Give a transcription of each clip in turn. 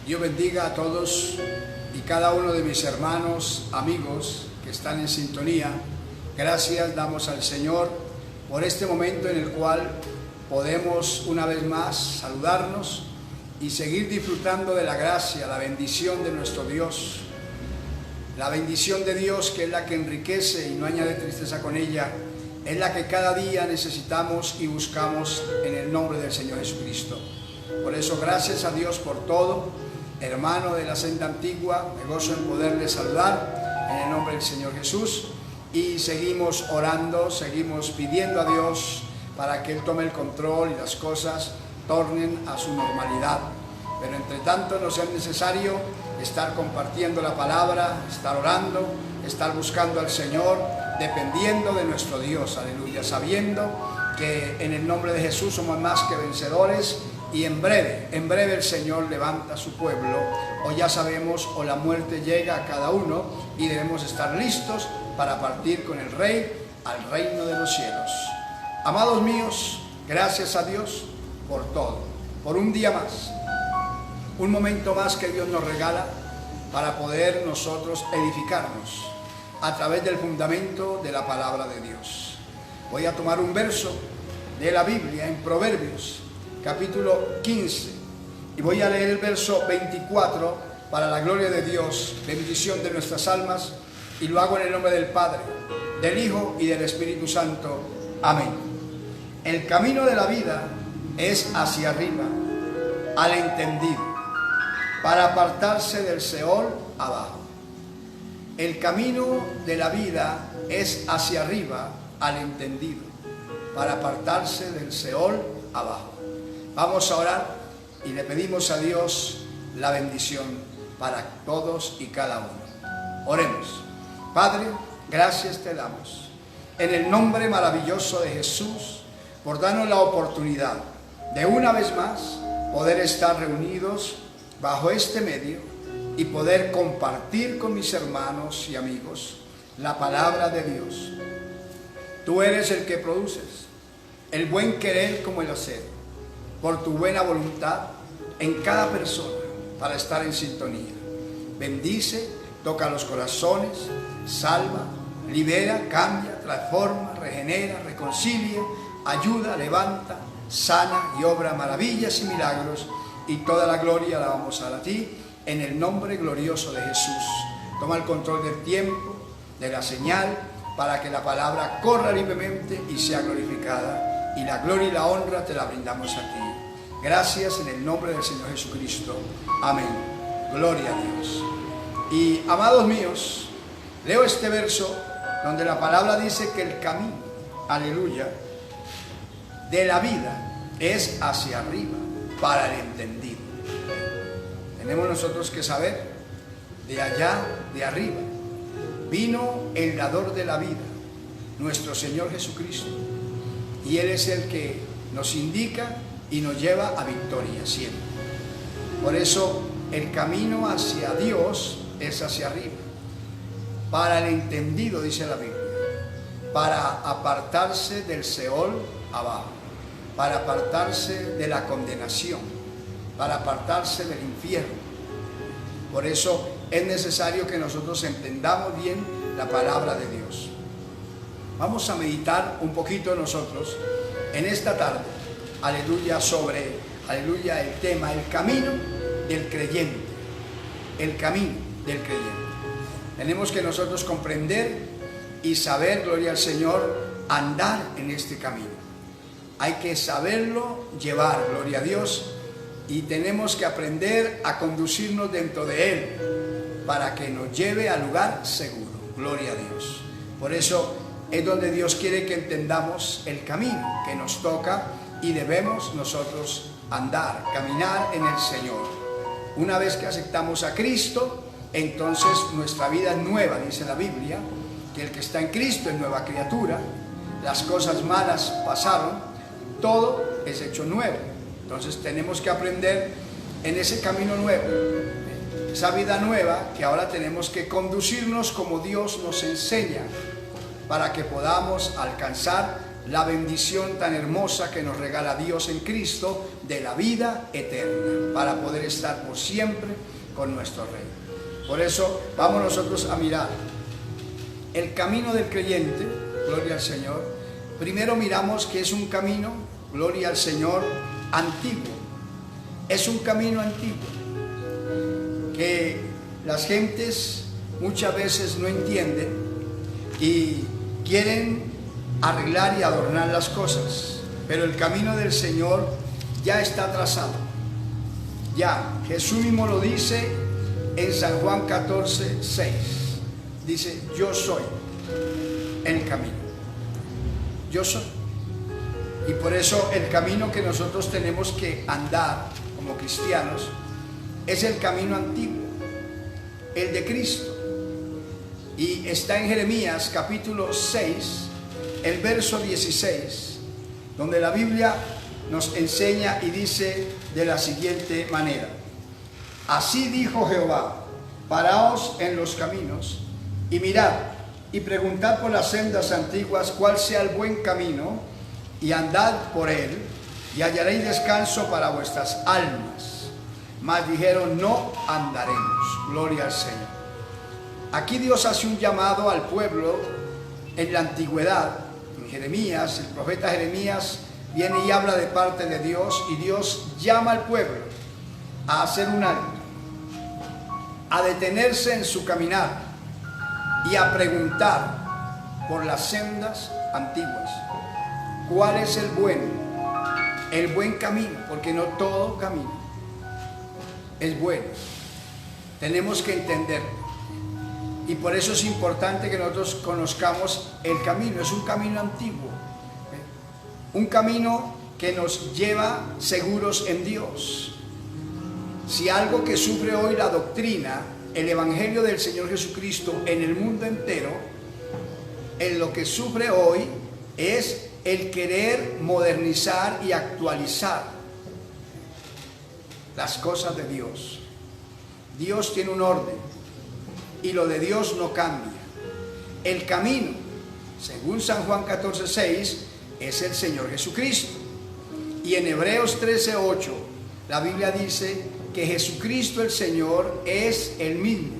Dios bendiga a todos y cada uno de mis hermanos, amigos que están en sintonía. Gracias damos al Señor por este momento en el cual podemos una vez más saludarnos y seguir disfrutando de la gracia, la bendición de nuestro Dios. La bendición de Dios, que es la que enriquece y no añade tristeza con ella, es la que cada día necesitamos y buscamos en el nombre del Señor Jesucristo. Por eso, gracias a Dios por todo. Hermano de la senda antigua, me gozo en poderle saludar en el nombre del Señor Jesús. Y seguimos orando, seguimos pidiendo a Dios para que Él tome el control y las cosas tornen a su normalidad. Pero entre tanto nos es necesario estar compartiendo la palabra, estar orando, estar buscando al Señor, dependiendo de nuestro Dios, aleluya, sabiendo que en el nombre de Jesús somos más que vencedores. Y en breve el Señor levanta a su pueblo, o ya sabemos, o la muerte llega a cada uno y debemos estar listos para partir con el Rey al reino de los cielos. Amados míos, gracias a Dios por todo, por un día más, un momento más que Dios nos regala para poder nosotros edificarnos a través del fundamento de la palabra de Dios. Voy a tomar un verso de la Biblia en Proverbios, capítulo 15, y voy a leer el verso 24 para la gloria de Dios, bendición de nuestras almas, y lo hago en el nombre del Padre, del Hijo y del Espíritu Santo. Amén. El camino de la vida es hacia arriba, al entendido, para apartarse del Seol abajo. El camino de la vida es hacia arriba, al entendido, para apartarse del Seol abajo. Vamos a orar y le pedimos a Dios la bendición para todos y cada uno. Oremos. Padre, gracias te damos en el nombre maravilloso de Jesús por darnos la oportunidad de una vez más poder estar reunidos bajo este medio y poder compartir con mis hermanos y amigos la palabra de Dios. Tú eres el que produces el buen querer como el hacer, por tu buena voluntad en cada persona para estar en sintonía. Bendice, toca los corazones, salva, libera, cambia, transforma, regenera, reconcilia, ayuda, levanta, sana y obra maravillas y milagros, y toda la gloria la vamos a dar a ti en el nombre glorioso de Jesús. Toma el control del tiempo, de la señal, para que la palabra corra libremente y sea glorificada, y la gloria y la honra te la brindamos a ti. Gracias en el nombre del Señor Jesucristo. Amén. Gloria a Dios. Y amados míos, leo este verso donde la palabra dice que el camino, aleluya, de la vida es hacia arriba, para el entendido. Tenemos nosotros que saber, de allá, de arriba, vino el dador de la vida, nuestro Señor Jesucristo. Y Él es el que nos indica y nos lleva a victoria siempre. Por eso el camino hacia Dios es hacia arriba, para el entendido, dice la Biblia, para apartarse del Seol abajo, para apartarse de la condenación, para apartarse del infierno. Por eso es necesario que nosotros entendamos bien la palabra de Dios. Vamos a meditar un poquito nosotros en esta tarde, aleluya, sobre, aleluya, el tema, el camino del creyente. El camino del creyente. Tenemos que nosotros comprender y saber, gloria al Señor, andar en este camino. Hay que saberlo llevar, gloria a Dios, y tenemos que aprender a conducirnos dentro de Él para que nos lleve al lugar seguro, gloria a Dios. Por eso es donde Dios quiere que entendamos el camino que nos toca y debemos nosotros andar, caminar en el Señor. Una vez que aceptamos a Cristo, entonces nuestra vida es nueva, dice la Biblia, que el que está en Cristo es nueva criatura. Las cosas malas pasaron, todo es hecho nuevo. Entonces tenemos que aprender en ese camino nuevo, esa vida nueva, que ahora tenemos que conducirnos como Dios nos enseña, para que podamos alcanzar la bendición tan hermosa que nos regala Dios en Cristo de la vida eterna, para poder estar por siempre con nuestro Rey. Por eso vamos nosotros a mirar el camino del creyente, gloria al Señor. Primero miramos que es un camino, gloria al Señor, antiguo. Es un camino antiguo que las gentes muchas veces no entienden y quieren arreglar y adornar las cosas, pero el camino del Señor ya está trazado. Ya, Jesús mismo lo dice en San Juan 14:6. Dice: yo soy el camino. Yo soy. Y por eso el camino que nosotros tenemos que andar como cristianos es el camino antiguo, el de Cristo. Y está en Jeremías capítulo 6, el verso 16, donde la Biblia nos enseña y dice de la siguiente manera: así dijo Jehová, paraos en los caminos y mirad y preguntad por las sendas antiguas cuál sea el buen camino, y andad por él y hallaréis descanso para vuestras almas. Mas dijeron: no andaremos. Gloria al Señor. Aquí Dios hace un llamado al pueblo en la antigüedad. En Jeremías, el profeta Jeremías viene y habla de parte de Dios, y Dios llama al pueblo a hacer un alto, a detenerse en su caminar y a preguntar por las sendas antiguas. ¿Cuál es el buen camino? Porque no todo camino es bueno. Tenemos que entenderlo. Y por eso es importante que nosotros conozcamos el camino. Es un camino antiguo, un camino que nos lleva seguros en Dios. Si algo que sufre hoy la doctrina, el Evangelio del Señor Jesucristo en el mundo entero, en lo que sufre hoy es el querer modernizar y actualizar las cosas de Dios. Dios tiene un orden y lo de Dios no cambia. El camino, según San Juan 14:6, es el Señor Jesucristo. Y en Hebreos 13:8, la Biblia dice que Jesucristo el Señor es el mismo,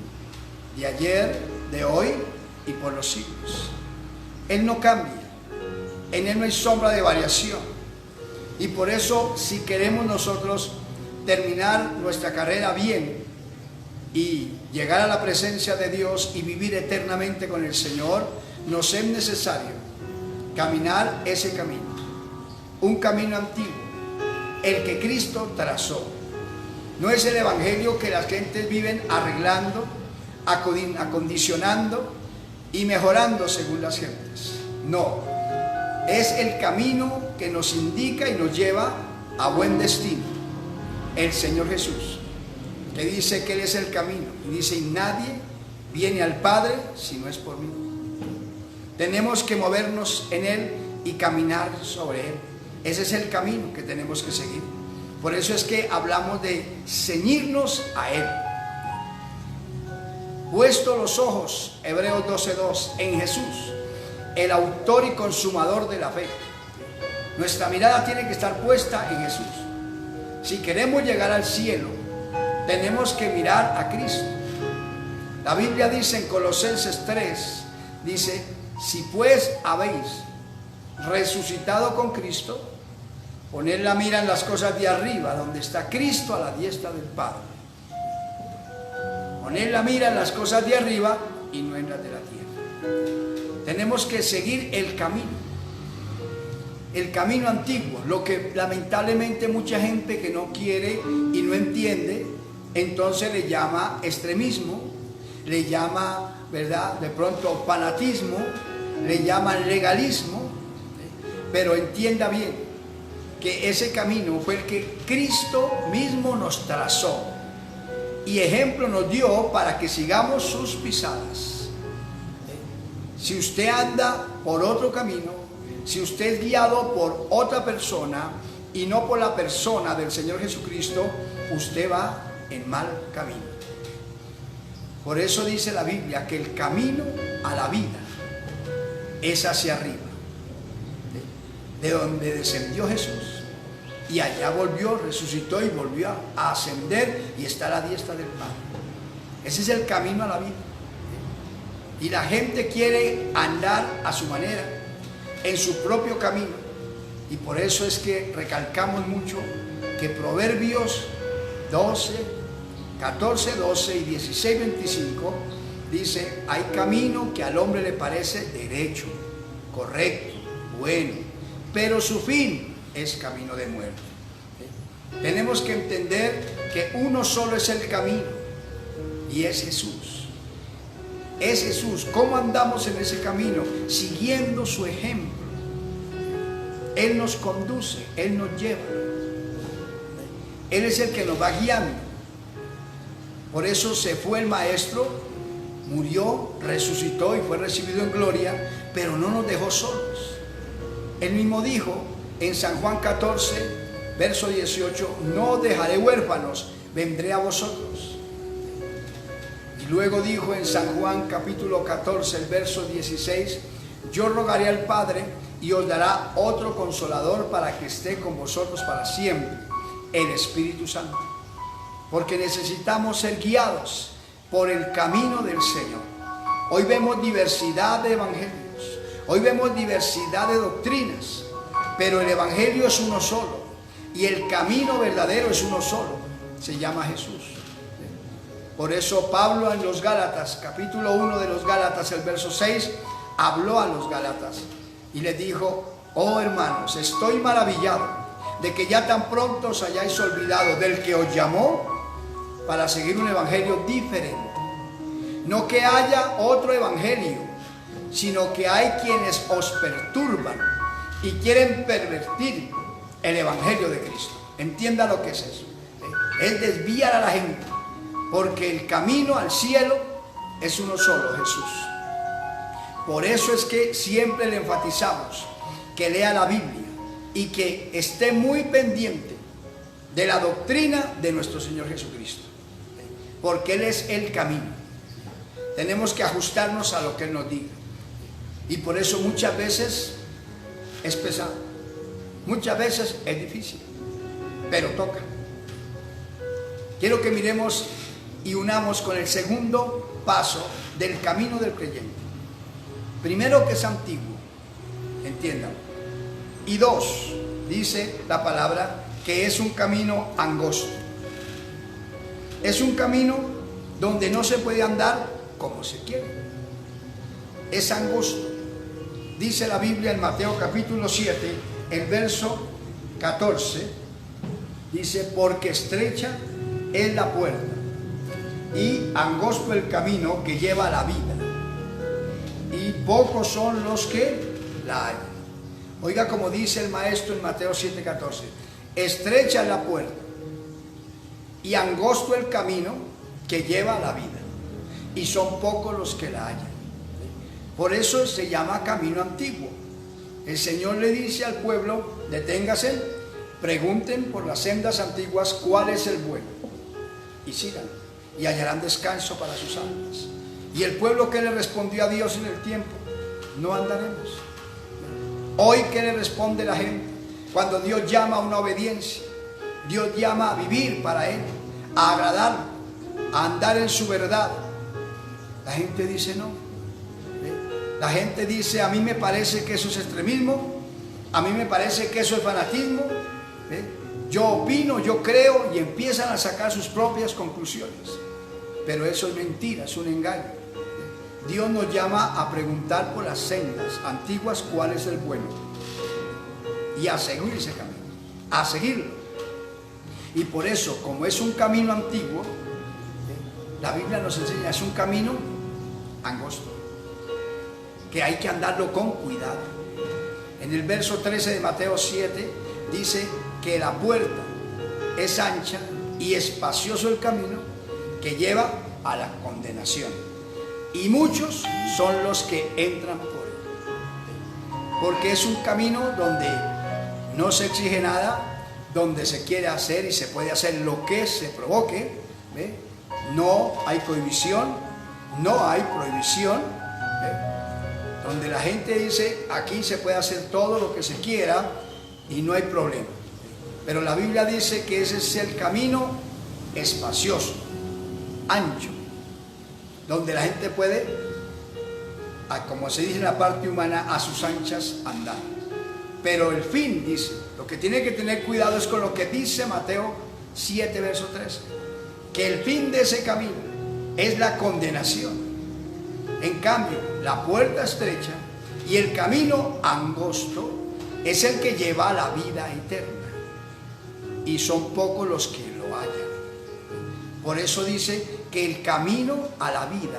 de ayer, de hoy y por los siglos. Él no cambia, en Él no hay sombra de variación. Y por eso, si queremos nosotros terminar nuestra carrera bien y llegar a la presencia de Dios y vivir eternamente con el Señor, nos es necesario caminar ese camino, un camino antiguo, el que Cristo trazó. No es el evangelio que las gentes viven arreglando, acondicionando y mejorando según las gentes. No, es el camino que nos indica y nos lleva a buen destino. El Señor Jesús, que dice que Él es el camino, y dice: y nadie viene al Padre si no es por mí. Tenemos que movernos en Él y caminar sobre Él. Ese es el camino que tenemos que seguir. Por eso es que hablamos de ceñirnos a Él. Puesto los ojos, Hebreos 12:2, en Jesús, el autor y consumador de la fe. Nuestra mirada tiene que estar puesta en Jesús. Si queremos llegar al cielo, tenemos que mirar a Cristo. La Biblia dice en Colosenses 3, dice: si pues habéis resucitado con Cristo, poned la mira en las cosas de arriba, donde está Cristo a la diestra del Padre. Poned la mira en las cosas de arriba y no en las de la tierra. Tenemos que seguir el camino antiguo, lo que lamentablemente mucha gente que no quiere y no entiende, entonces le llama extremismo, le llama, ¿verdad?, de pronto fanatismo, le llaman legalismo. Pero entienda bien que ese camino fue el que Cristo mismo nos trazó y ejemplo nos dio para que sigamos sus pisadas. Si usted anda por otro camino, si usted es guiado por otra persona y no por la persona del Señor Jesucristo, usted va en mal camino. Por eso dice la Biblia que el camino a la vida es hacia arriba. de donde descendió Jesús. Y allá volvió, resucitó y volvió a ascender y está a la diestra del Padre. Ese es el camino a la vida. Y la gente quiere andar a su manera, en su propio camino. Y por eso es que recalcamos mucho que Proverbios 14, 12 y 16, 25 dice: hay camino que al hombre le parece derecho, correcto, bueno, pero su fin es camino de muerte. Tenemos que entender que uno solo es el camino y es Jesús. Es Jesús. ¿Cómo andamos en ese camino? Siguiendo su ejemplo. Él nos conduce, Él nos lleva. Él es el que nos va guiando. Por eso se fue el Maestro, murió, resucitó y fue recibido en gloria, pero no nos dejó solos. Él mismo dijo en San Juan 14, verso 18: no os dejaré huérfanos, vendré a vosotros. Y luego dijo en San Juan capítulo 14, el verso 16: yo rogaré al Padre y os dará otro consolador para que esté con vosotros para siempre, el Espíritu Santo. Porque necesitamos ser guiados por el camino del Señor. Hoy vemos diversidad de evangelios, hoy vemos diversidad de doctrinas, pero el evangelio es uno solo y el camino verdadero es uno solo, se llama Jesús. Por eso Pablo en los Gálatas, capítulo 1 de los Gálatas, el verso 6, habló a los Gálatas y les dijo: oh hermanos, estoy maravillado de que ya tan pronto os hayáis olvidado del que os llamó para seguir un evangelio diferente. No que haya otro evangelio, sino que hay quienes os perturban y quieren pervertir el evangelio de Cristo. Entienda lo que es eso. Es desviar a la gente, porque el camino al cielo es uno solo, Jesús. Por eso es que siempre le enfatizamos que lea la Biblia y que esté muy pendiente de la doctrina de nuestro Señor Jesucristo, porque Él es el camino. Tenemos que ajustarnos a lo que Él nos diga, y por eso muchas veces es pesado, muchas veces es difícil, pero toca. Quiero que miremos y unamos con el segundo paso del camino del creyente. Primero, que es antiguo, entiendan. Y dos, dice la palabra que es un camino angosto. Es un camino donde no se puede andar como se quiere. Es angosto. Dice la Biblia en Mateo capítulo 7, el verso 14, dice: porque estrecha es la puerta y angosto el camino que lleva a la vida, y pocos son los que la hallan. Oiga como dice el Maestro en Mateo 7:14: estrecha es la puerta y angosto el camino que lleva a la vida, y son pocos los que la hallan. Por eso se llama camino antiguo. El Señor le dice al pueblo: deténgase, pregunten por las sendas antiguas cuál es el bueno, y sigan, y hallarán descanso para sus almas. Y el pueblo, ¿qué le respondió a Dios en el tiempo? No andaremos. Hoy, ¿qué le responde la gente? Cuando Dios llama a una obediencia, Dios llama a vivir para Él, a agradarlo, a andar en su verdad, la gente dice no. La gente dice: a mí me parece que eso es extremismo, a mí me parece que eso es fanatismo, yo opino, yo creo, y empiezan a sacar sus propias conclusiones. Pero eso es mentira, es un engaño. Dios nos llama a preguntar por las sendas antiguas cuál es el bueno, y a seguir ese camino, a seguirlo. Y por eso, como es un camino antiguo, la Biblia nos enseña, es un camino angosto, que hay que andarlo con cuidado. En el verso 13 de Mateo 7 dice que la puerta es ancha y espacioso el camino que lleva a la condenación, y muchos son los que entran por él. Porque es un camino donde no se exige nada, donde se quiere hacer y se puede hacer lo que se provoque, no hay cohibición, no hay prohibición, donde la gente dice, aquí se puede hacer todo lo que se quiera y no hay problema. Pero la Biblia dice que ese es el camino espacioso, ancho, donde la gente puede, como se dice en la parte humana, a sus anchas andar. Pero el fin, dice, lo que tiene que tener cuidado es con lo que dice Mateo 7, verso 13, que el fin de ese camino es la condenación. En cambio, la puerta estrecha y el camino angosto es el que lleva a la vida eterna, y son pocos los que lo hallan. Por eso dice que el camino a la vida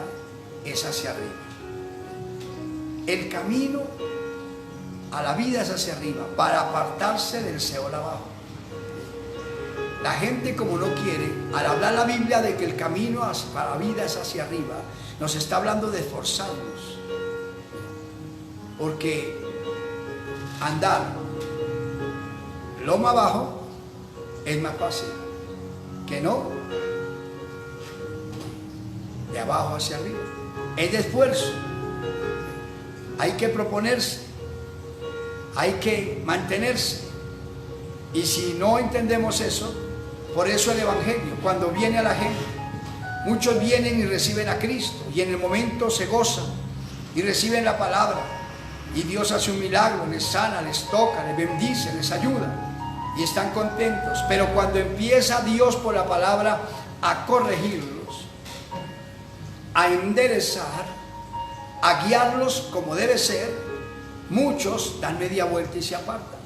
es hacia arriba. El camino a la vida es hacia arriba, para apartarse del Seol abajo. La gente, como no quiere, al hablar la Biblia de que el camino para la vida es hacia arriba, nos está hablando de esforzarnos, porque andar loma abajo es más fácil que no de abajo hacia arriba. Es de esfuerzo, hay que proponerse, hay que mantenerse. Y si no entendemos eso, por eso el Evangelio, cuando viene a la gente, muchos vienen y reciben a Cristo, y en el momento se gozan y reciben la palabra, y Dios hace un milagro, les sana, les toca, les bendice, les ayuda, y están contentos. Pero cuando empieza Dios por la palabra a corregirlos, a enderezar, a guiarlos como debe ser, muchos dan media vuelta y se apartan,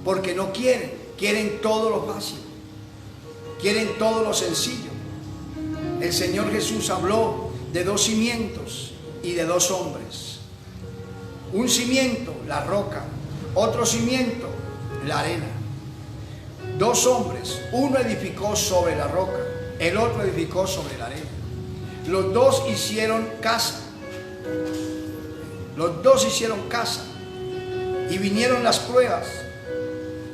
porque no quieren todo lo fácil, quieren todo lo sencillo. El Señor Jesús habló de dos cimientos y de dos hombres. Un cimiento, la roca; otro cimiento, la arena. Dos hombres, uno edificó sobre la roca, el otro edificó sobre la arena. Los dos hicieron casa. Los dos hicieron casa. Y vinieron las pruebas,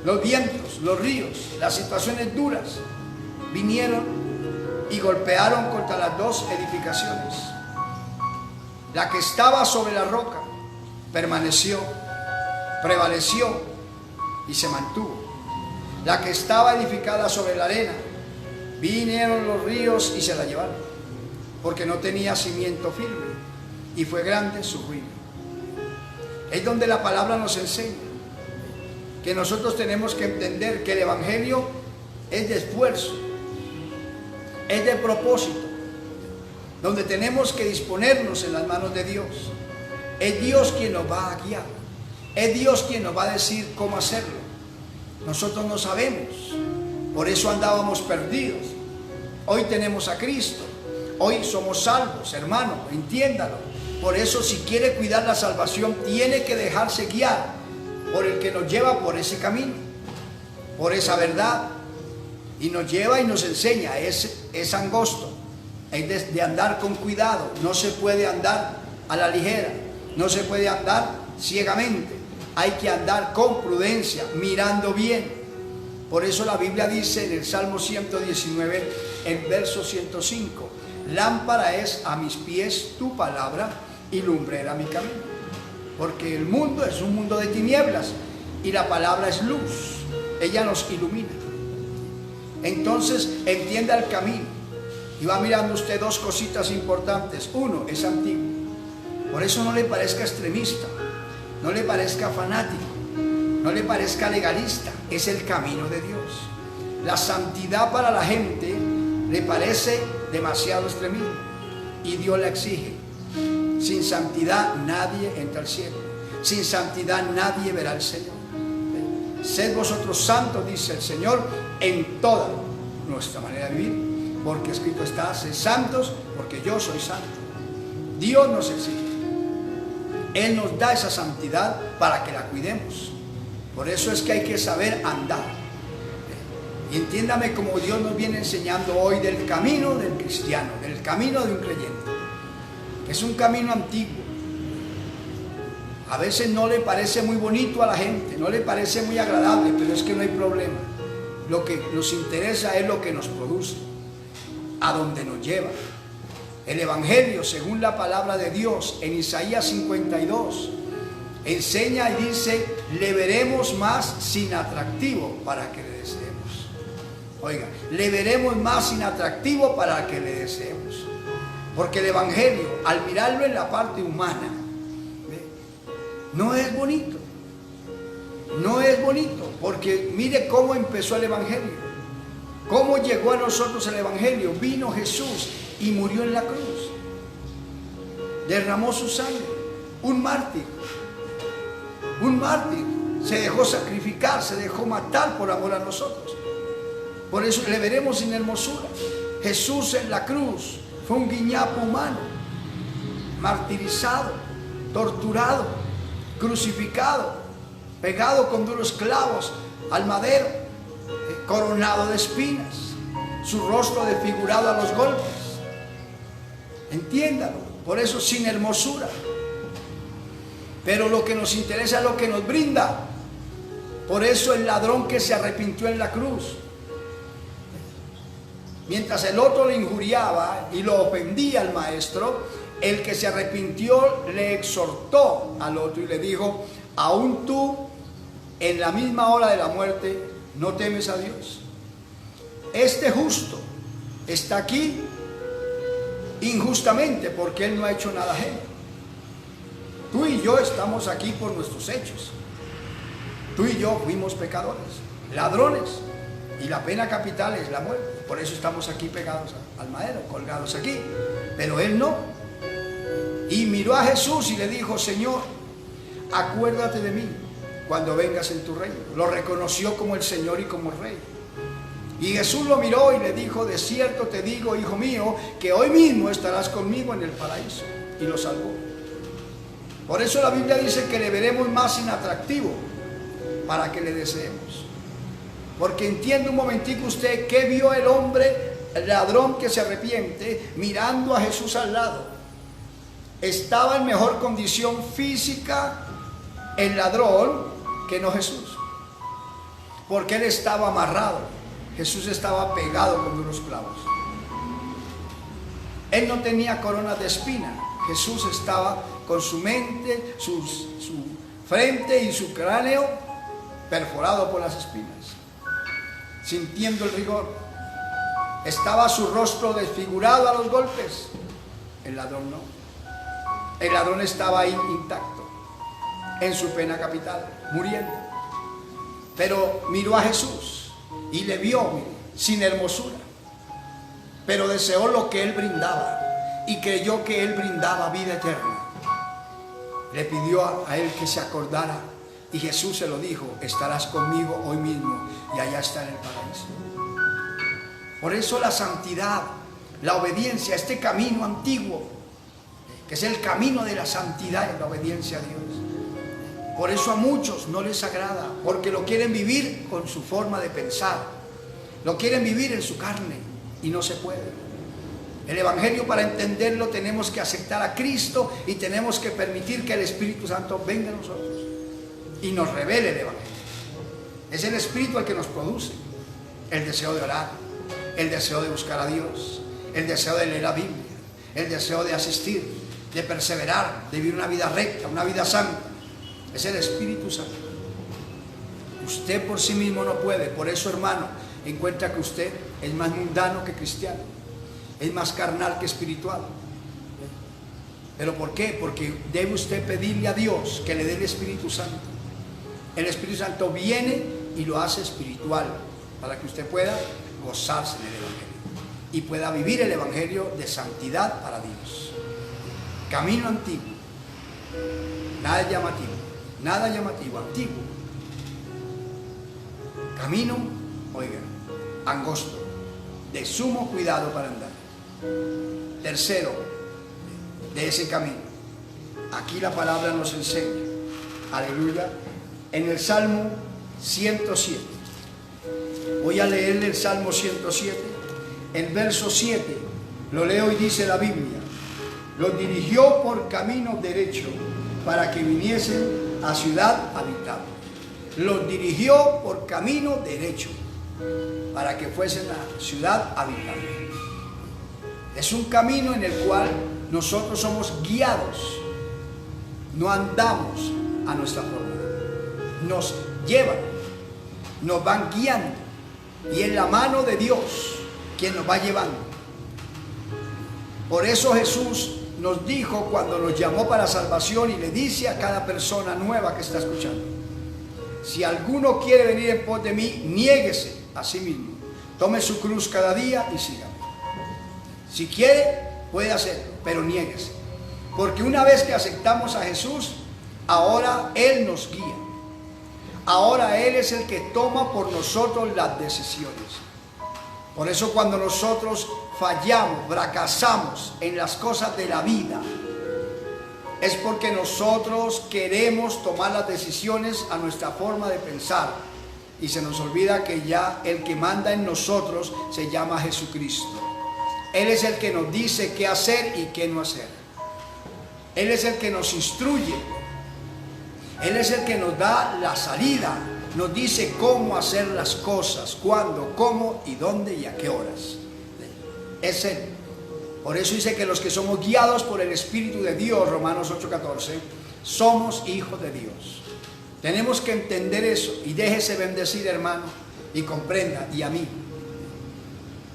los vientos, los ríos, las situaciones duras, vinieron y golpearon contra las dos edificaciones. La que estaba sobre la roca permaneció, prevaleció y se mantuvo. La que estaba edificada sobre la arena, vinieron los ríos y se la llevaron, porque no tenía cimiento firme, y fue grande su ruina. Es donde la palabra nos enseña que nosotros tenemos que entender que el Evangelio es de esfuerzo, es de propósito, donde tenemos que disponernos en las manos de Dios. Es Dios quien nos va a guiar, es Dios quien nos va a decir cómo hacerlo. Nosotros no sabemos, por eso andábamos perdidos. Hoy tenemos a Cristo, hoy somos salvos, hermano, entiéndalo. Por eso, si quiere cuidar la salvación, tiene que dejarse guiar por el que nos lleva por ese camino, por esa verdad, y nos lleva y nos enseña. Es angosto, es de andar con cuidado. No se puede andar a la ligera, no se puede andar ciegamente, hay que andar con prudencia, mirando bien. Por eso la Biblia dice en el Salmo 119, en verso 105, lámpara es a mis pies tu palabra y lumbrera mi camino. Porque el mundo es un mundo de tinieblas y la palabra es luz, ella nos ilumina. Entonces entienda el camino y va mirando usted dos cositas importantes. Uno, es antiguo, por eso no le parezca extremista, no le parezca fanático, no le parezca legalista. Es el camino de Dios. La santidad para la gente le parece demasiado extremismo, y Dios la exige. Sin santidad nadie entra al cielo, sin santidad nadie verá al Señor. Sed vosotros santos, dice el Señor, en toda nuestra manera de vivir, porque escrito está: sed santos porque yo soy santo. Dios nos exige, Él nos da esa santidad para que la cuidemos. Por eso es que hay que saber andar. Y entiéndame como Dios nos viene enseñando hoy del camino del cristiano, del camino de un creyente, que es un camino antiguo. A veces no le parece muy bonito a la gente, no le parece muy agradable, pero es que no hay problema. Lo que nos interesa es lo que nos produce, a dónde nos lleva. El Evangelio, según la palabra de Dios, en Isaías 52, enseña y dice: le veremos más sin atractivo para que le deseemos. Oiga, le veremos más sin atractivo para que le deseemos. Porque el Evangelio, al mirarlo en la parte humana, no es bonito. No es bonito, porque mire cómo empezó el Evangelio. Cómo llegó a nosotros el Evangelio. Vino Jesús y murió en la cruz. Derramó su sangre. Un mártir. Un mártir. Se dejó sacrificar, se dejó matar por amor a nosotros. Por eso le veremos sin hermosura. Jesús en la cruz fue un guiñapo humano, martirizado, torturado, crucificado, pegado con duros clavos al madero, coronado de espinas, su rostro desfigurado a los golpes. Entiéndalo, por eso sin hermosura. Pero lo que nos interesa es lo que nos brinda. Por eso el ladrón que se arrepintió en la cruz, mientras el otro le injuriaba y lo ofendía al maestro, el que se arrepintió le exhortó al otro y le dijo: aún tú, en la misma hora de la muerte, ¿no temes a Dios? Este justo está aquí injustamente porque él no ha hecho nada ajeno. Tú y yo estamos aquí por nuestros hechos. Tú y yo fuimos pecadores, ladrones, y la pena capital es la muerte. Por eso estamos aquí pegados al madero, colgados aquí. Pero él no. Y miró a Jesús y le dijo: Señor, acuérdate de mí cuando vengas en tu reino. Lo reconoció como el Señor y como el Rey. Y Jesús lo miró y le dijo: de cierto te digo, hijo mío, que hoy mismo estarás conmigo en el paraíso. Y lo salvó. Por eso la Biblia dice que le veremos más inatractivo para que le deseemos. Porque entiende un momentico usted que vio el hombre, el ladrón que se arrepiente, mirando a Jesús al lado. Estaba en mejor condición física el ladrón que no Jesús. Porque él estaba amarrado. Jesús estaba pegado con duros clavos. Él no tenía coronas de espina. Jesús estaba con su mente, su frente y su cráneo perforado por las espinas, sintiendo el rigor. Estaba su rostro desfigurado a los golpes. El ladrón no. El ladrón estaba ahí intacto, en su pena capital, muriendo. Pero miró a Jesús y le vio, mire, sin hermosura. Pero deseó lo que él brindaba y creyó que él brindaba vida eterna. Le pidió a él que se acordara y Jesús se lo dijo: estarás conmigo hoy mismo y allá está en el paraíso. Por eso la santidad, la obediencia, este camino antiguo, que es el camino de la santidad, es la obediencia a Dios. Por eso a muchos no les agrada, porque lo quieren vivir con su forma de pensar, lo quieren vivir en su carne y no se puede. El Evangelio, para entenderlo, tenemos que aceptar a Cristo y tenemos que permitir que el Espíritu Santo venga a nosotros y nos revele el Evangelio. Es el Espíritu el que nos produce el deseo de orar, el deseo de buscar a Dios, el deseo de leer la Biblia, el deseo de asistir, de perseverar, de vivir una vida recta, una vida santa. Es el Espíritu Santo. Usted por sí mismo no puede. Por eso, hermano, encuentra que usted es más mundano que cristiano, es más carnal que espiritual. ¿Pero por qué? Porque debe usted pedirle a Dios que le dé el Espíritu Santo. El Espíritu Santo viene y lo hace espiritual para que usted pueda gozarse en el Evangelio y pueda vivir el Evangelio de santidad para Dios. Camino antiguo, nada llamativo, nada llamativo, antiguo. Camino, oigan, angosto, de sumo cuidado para andar. Tercero, de ese camino. Aquí la palabra nos enseña, aleluya, en el Salmo 107. Voy a leerle el Salmo 107, el verso 7. Lo leo y dice la Biblia: los dirigió por camino derecho para que viniesen a ciudad habitada. Los dirigió por camino derecho para que fuesen a ciudad habitada. Es un camino en el cual nosotros somos guiados. No andamos a nuestra forma. Nos llevan, nos van guiando. Y es la mano de Dios quien nos va llevando. Por eso Jesús nos dijo cuando nos llamó para salvación y le dice a cada persona nueva que está escuchando: si alguno quiere venir en pos de mí, niéguese a sí mismo, tome su cruz cada día y sígame. Si quiere, puede hacerlo, pero niéguese. Porque una vez que aceptamos a Jesús, ahora Él nos guía. Ahora Él es el que toma por nosotros las decisiones. Por eso cuando nosotros fallamos, fracasamos en las cosas de la vida, es porque nosotros queremos tomar las decisiones a nuestra forma de pensar y se nos olvida que ya el que manda en nosotros se llama Jesucristo. Él es el que nos dice qué hacer y qué no hacer. Él es el que nos instruye. Él es el que nos da la salida, nos dice cómo hacer las cosas, cuándo, cómo y dónde y a qué horas. Es Él. Por eso dice que los que somos guiados por el Espíritu de Dios, Romanos 8:14, somos hijos de Dios. Tenemos que entender eso y déjese bendecir, hermano, y comprenda, y a mí.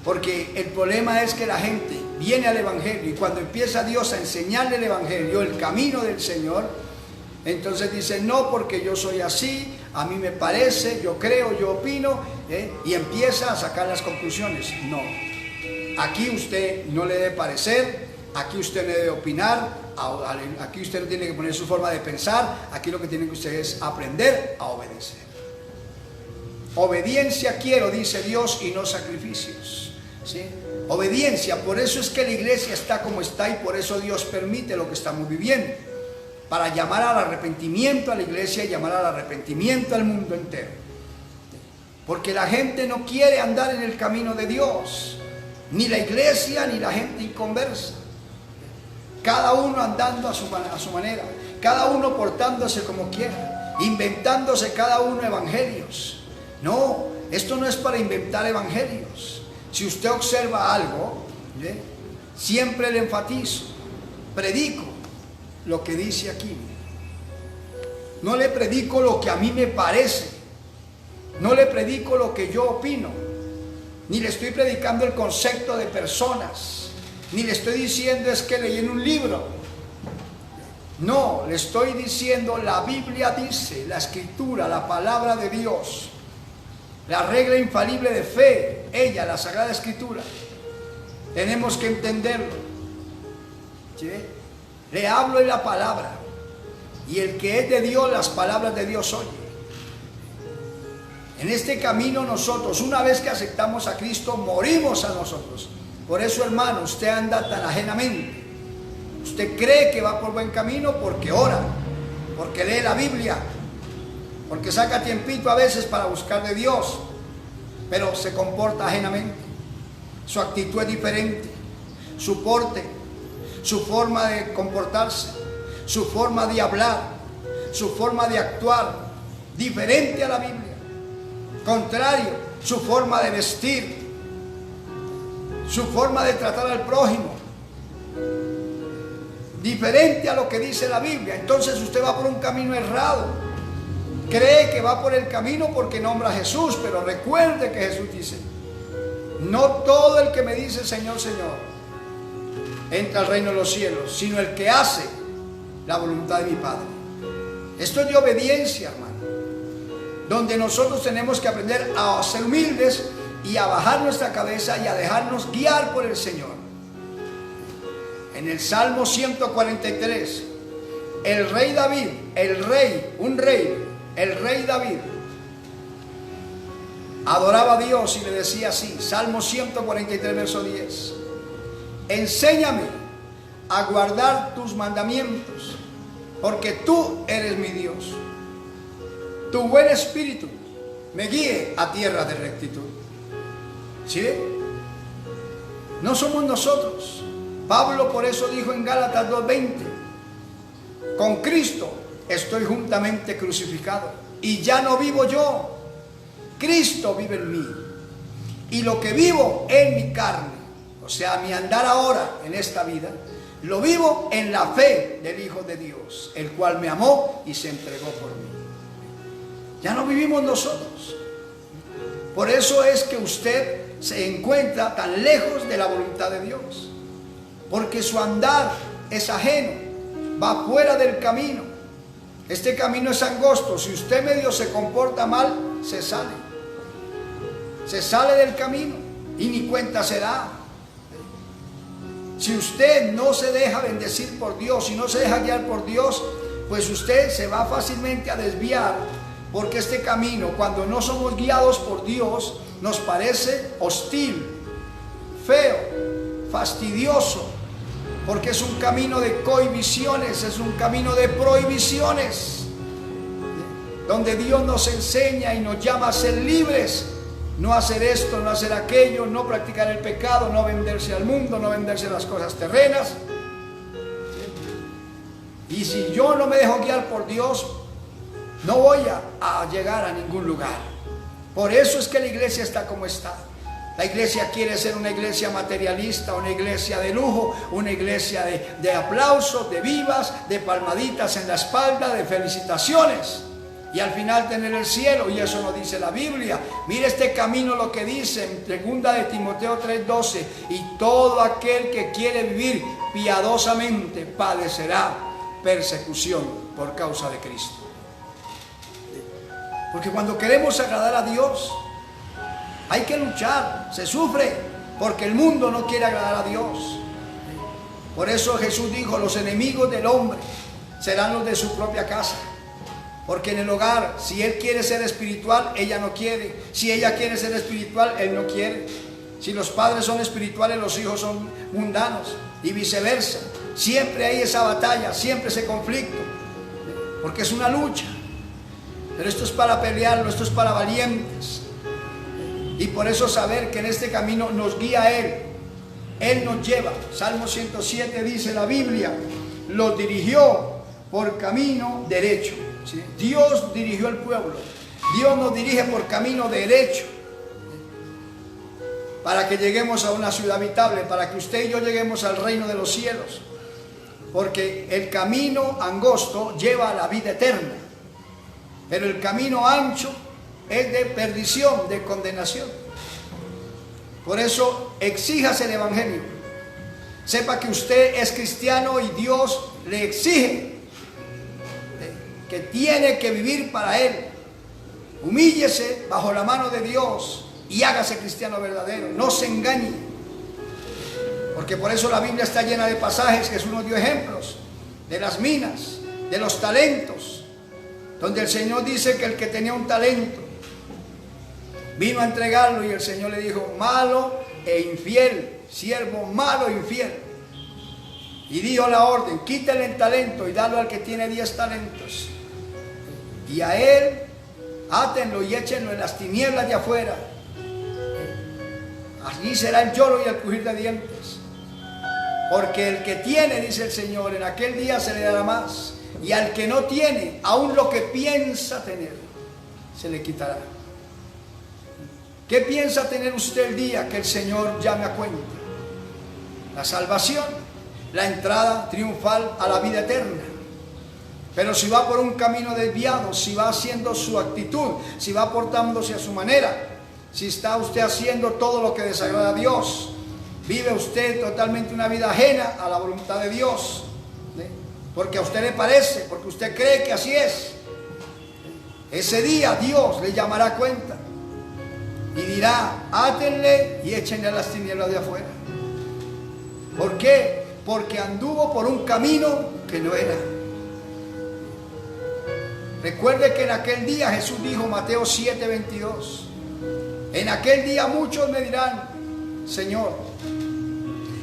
Porque el problema es que la gente viene al Evangelio y cuando empieza Dios a enseñarle el Evangelio, el camino del Señor, entonces dice: no, porque yo soy así, a mí me parece, yo creo, yo opino, y empieza a sacar las conclusiones. No, aquí usted no le debe parecer, aquí usted no debe opinar, aquí usted no tiene que poner su forma de pensar, aquí lo que tiene que usted es aprender a obedecer. Obediencia quiero, dice Dios, y no sacrificios, ¿sí? Obediencia, por eso es que la iglesia está como está y por eso Dios permite lo que estamos viviendo. Para llamar al arrepentimiento a la iglesia y llamar al arrepentimiento al mundo entero. Porque la gente no quiere andar en el camino de Dios, ni la iglesia ni la gente inconversa. Cada uno andando a su manera, cada uno portándose como quiera, inventándose cada uno evangelios. No, esto no es para inventar evangelios. Si usted observa algo, siempre le enfatizo, predico lo que dice aquí. No le predico lo que a mí me parece, no le predico lo que yo opino, ni le estoy predicando el concepto de personas, ni le estoy diciendo es que leí en un libro. No, le estoy diciendo la Biblia dice, la Escritura, la palabra de Dios, la regla infalible de fe, ella, la Sagrada Escritura. Tenemos que entenderlo, ¿sí? Le hablo en la palabra, y el que es de Dios, las palabras de Dios oye. En este camino nosotros, una vez que aceptamos a Cristo, morimos a nosotros. Por eso, hermano, usted anda tan ajenamente. Usted cree que va por buen camino porque ora, porque lee la Biblia, porque saca tiempito a veces para buscar de Dios, pero se comporta ajenamente. Su actitud es diferente, su porte, su forma de comportarse, su forma de hablar, su forma de actuar, diferente a la Biblia. Contrario, su forma de vestir, su forma de tratar al prójimo, diferente a lo que dice la Biblia. Entonces usted va por un camino errado. Cree que va por el camino porque nombra a Jesús, pero recuerde que Jesús dice: no todo el que me dice Señor, Señor entra al reino de los cielos, sino el que hace la voluntad de mi Padre. Esto es de obediencia, hermano, donde nosotros tenemos que aprender a ser humildes y a bajar nuestra cabeza y a dejarnos guiar por el Señor. En el Salmo 143, el rey David, el rey David adoraba a Dios y le decía así, Salmo 143, verso 10: enséñame a guardar tus mandamientos, porque tú eres mi Dios. Tu buen espíritu me guíe a tierra de rectitud. ¿Sí? No somos nosotros. Pablo por eso dijo en Gálatas 2:20: con Cristo estoy juntamente crucificado, y ya no vivo yo, Cristo vive en mí. Y lo que vivo en mi carne, o sea, mi andar ahora en esta vida, lo vivo en la fe del Hijo de Dios, el cual me amó y se entregó por mí. Ya no vivimos nosotros. Por eso es que usted se encuentra tan lejos de la voluntad de Dios, porque su andar es ajeno, va fuera del camino. Este camino es angosto. Si usted medio se comporta mal, se sale del camino y ni cuenta se da. Si usted no se deja bendecir por Dios y no se deja guiar por Dios, pues usted se va fácilmente a desviar, porque este camino, cuando no somos guiados por Dios, nos parece hostil, feo, fastidioso, porque es un camino de cohibiciones, es un camino de prohibiciones, donde Dios nos enseña y nos llama a ser libres, no hacer esto, no hacer aquello, no practicar el pecado, no venderse al mundo, no venderse las cosas terrenas. Y si yo no me dejo guiar por Dios, no voy a llegar a ningún lugar. Por eso es que la iglesia está como está. La iglesia quiere ser una iglesia materialista, una iglesia de lujo, una iglesia de aplausos, de vivas, de palmaditas en la espalda, de felicitaciones. Y al final tener el cielo, y eso no dice la Biblia. Mire este camino lo que dice en 2 de Timoteo 3:12: y todo aquel que quiere vivir piadosamente padecerá persecución por causa de Cristo. Porque cuando queremos agradar a Dios, hay que luchar, se sufre, porque el mundo no quiere agradar a Dios. Por eso Jesús dijo: los enemigos del hombre serán los de su propia casa. Porque en el hogar, si él quiere ser espiritual, ella no quiere. Si ella quiere ser espiritual, él no quiere. Si los padres son espirituales, los hijos son mundanos, y viceversa. Siempre hay esa batalla, siempre ese conflicto, porque es una lucha. Pero esto es para pelearlo, esto es para valientes. Y por eso saber que en este camino nos guía Él. Él nos lleva. Salmo 107 dice la Biblia: los dirigió por camino derecho. ¿Sí? Dios dirigió al pueblo. Dios nos dirige por camino derecho, para que lleguemos a una ciudad habitable, para que usted y yo lleguemos al reino de los cielos. Porque el camino angosto lleva a la vida eterna, pero el camino ancho es de perdición, de condenación. Por eso exíjase el evangelio. Sepa que usted es cristiano y Dios le exige que tiene que vivir para Él. Humíllese bajo la mano de Dios y hágase cristiano verdadero. No se engañe, porque por eso la Biblia está llena de pasajes. Jesús nos dio ejemplos de las minas, de los talentos, donde el Señor dice que el que tenía un talento vino a entregarlo, y el Señor le dijo: malo e infiel, siervo malo e infiel. Y dio la orden: quítale el talento y dalo al que tiene 10 talentos. Y a él átenlo y échenlo en las tinieblas de afuera. Allí será el lloro y el crujir de dientes. Porque el que tiene, dice el Señor, en aquel día se le dará más. Y al que no tiene, aún lo que piensa tener, se le quitará. ¿Qué piensa tener usted el día que el Señor llame a cuenta? La salvación, la entrada triunfal a la vida eterna. Pero si va por un camino desviado, si va haciendo su actitud, si va portándose a su manera, si está usted haciendo todo lo que desagrada a Dios, vive usted totalmente una vida ajena a la voluntad de Dios, porque a usted le parece, porque usted cree que así es. Ese día Dios le llamará a cuenta y dirá: átenle y échenle a las tinieblas de afuera. ¿Por qué? Porque anduvo por un camino que no era. Recuerde que en aquel día Jesús dijo, Mateo 7:22: en aquel día muchos me dirán: Señor,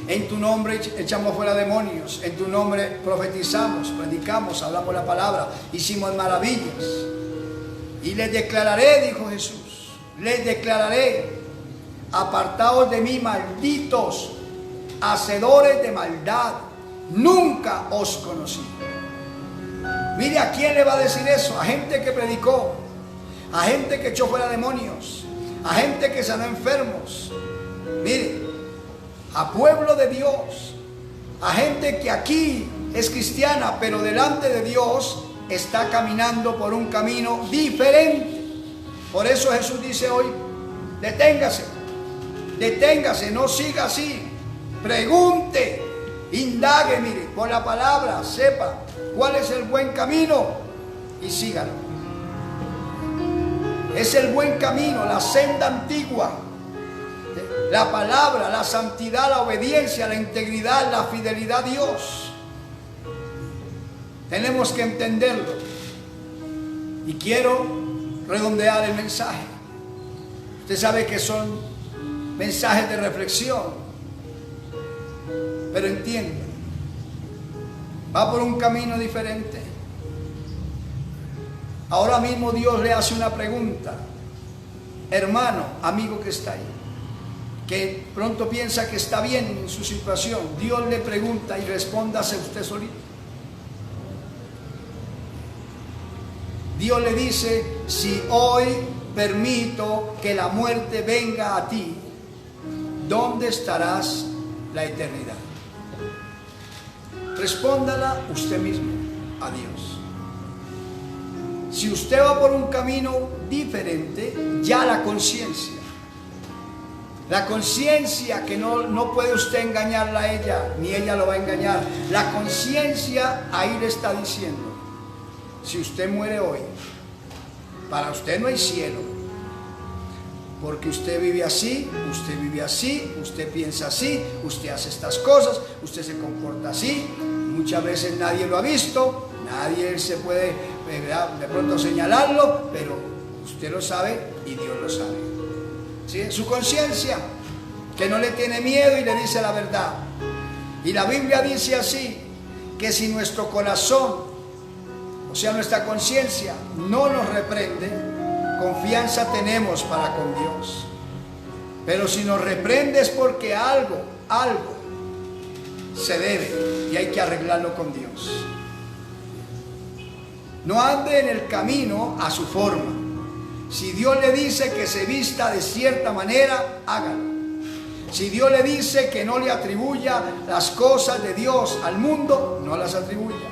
en tu nombre echamos fuera demonios, en tu nombre profetizamos, predicamos, hablamos la palabra, hicimos maravillas. Y les declararé, dijo Jesús, les declararé: apartaos de mí, malditos, hacedores de maldad, nunca os conocí. Mire, ¿a quién le va a decir eso? A gente que predicó, a gente que echó fuera demonios, a gente que sanó enfermos. Mire, a pueblo de Dios, a gente que aquí es cristiana, pero delante de Dios está caminando por un camino diferente. Por eso Jesús dice hoy, deténgase, deténgase, no siga así, pregunte, indague, mire, por la palabra, sepa cuál es el buen camino y sígalo. Es el buen camino, la senda antigua, la palabra, la santidad, la obediencia, la integridad, la fidelidad a Dios. Tenemos que entenderlo. Y quiero redondear el mensaje. Usted sabe que son mensajes de reflexión, pero entiende, va por un camino diferente. Ahora mismo Dios le hace una pregunta, hermano, amigo que está ahí, que pronto piensa que está bien en su situación. Dios le pregunta y respóndase usted solito. Dios le dice, si hoy permito que la muerte venga a ti, ¿dónde estarás la eternidad? Respóndala usted mismo a Dios. Si usted va por un camino diferente, ya la conciencia que no puede usted engañarla a ella, ni ella lo va a engañar, la conciencia ahí le está diciendo, si usted muere hoy, para usted no hay cielo, porque usted vive así, usted piensa así, usted hace estas cosas, usted se comporta así, muchas veces nadie lo ha visto, nadie se puede de pronto señalarlo, pero usted lo sabe y Dios lo sabe. ¿Sí? Su conciencia, que no le tiene miedo y le dice la verdad. Y la Biblia dice así, que si nuestro corazón, o sea nuestra conciencia, no nos reprende, confianza tenemos para con Dios. Pero si nos reprende es porque algo se debe y hay que arreglarlo con Dios. No ande en el camino a su forma. Si Dios le dice que se vista de cierta manera, hágalo. Si Dios le dice que no le atribuya las cosas de Dios al mundo, no las atribuya.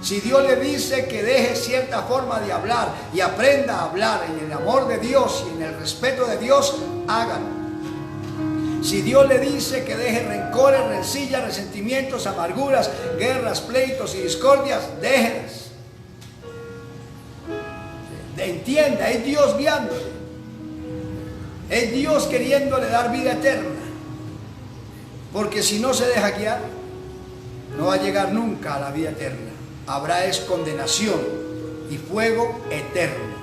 Si Dios le dice que deje cierta forma de hablar y aprenda a hablar en el amor de Dios y en el respeto de Dios, hágalo. Si Dios le dice que deje rencores, rencillas, resentimientos, amarguras, guerras, pleitos y discordias, déjelas. Entienda, es Dios guiándole, es Dios queriéndole dar vida eterna, porque si no se deja guiar, no va a llegar nunca a la vida eterna. Habrá es condenación y fuego eterno,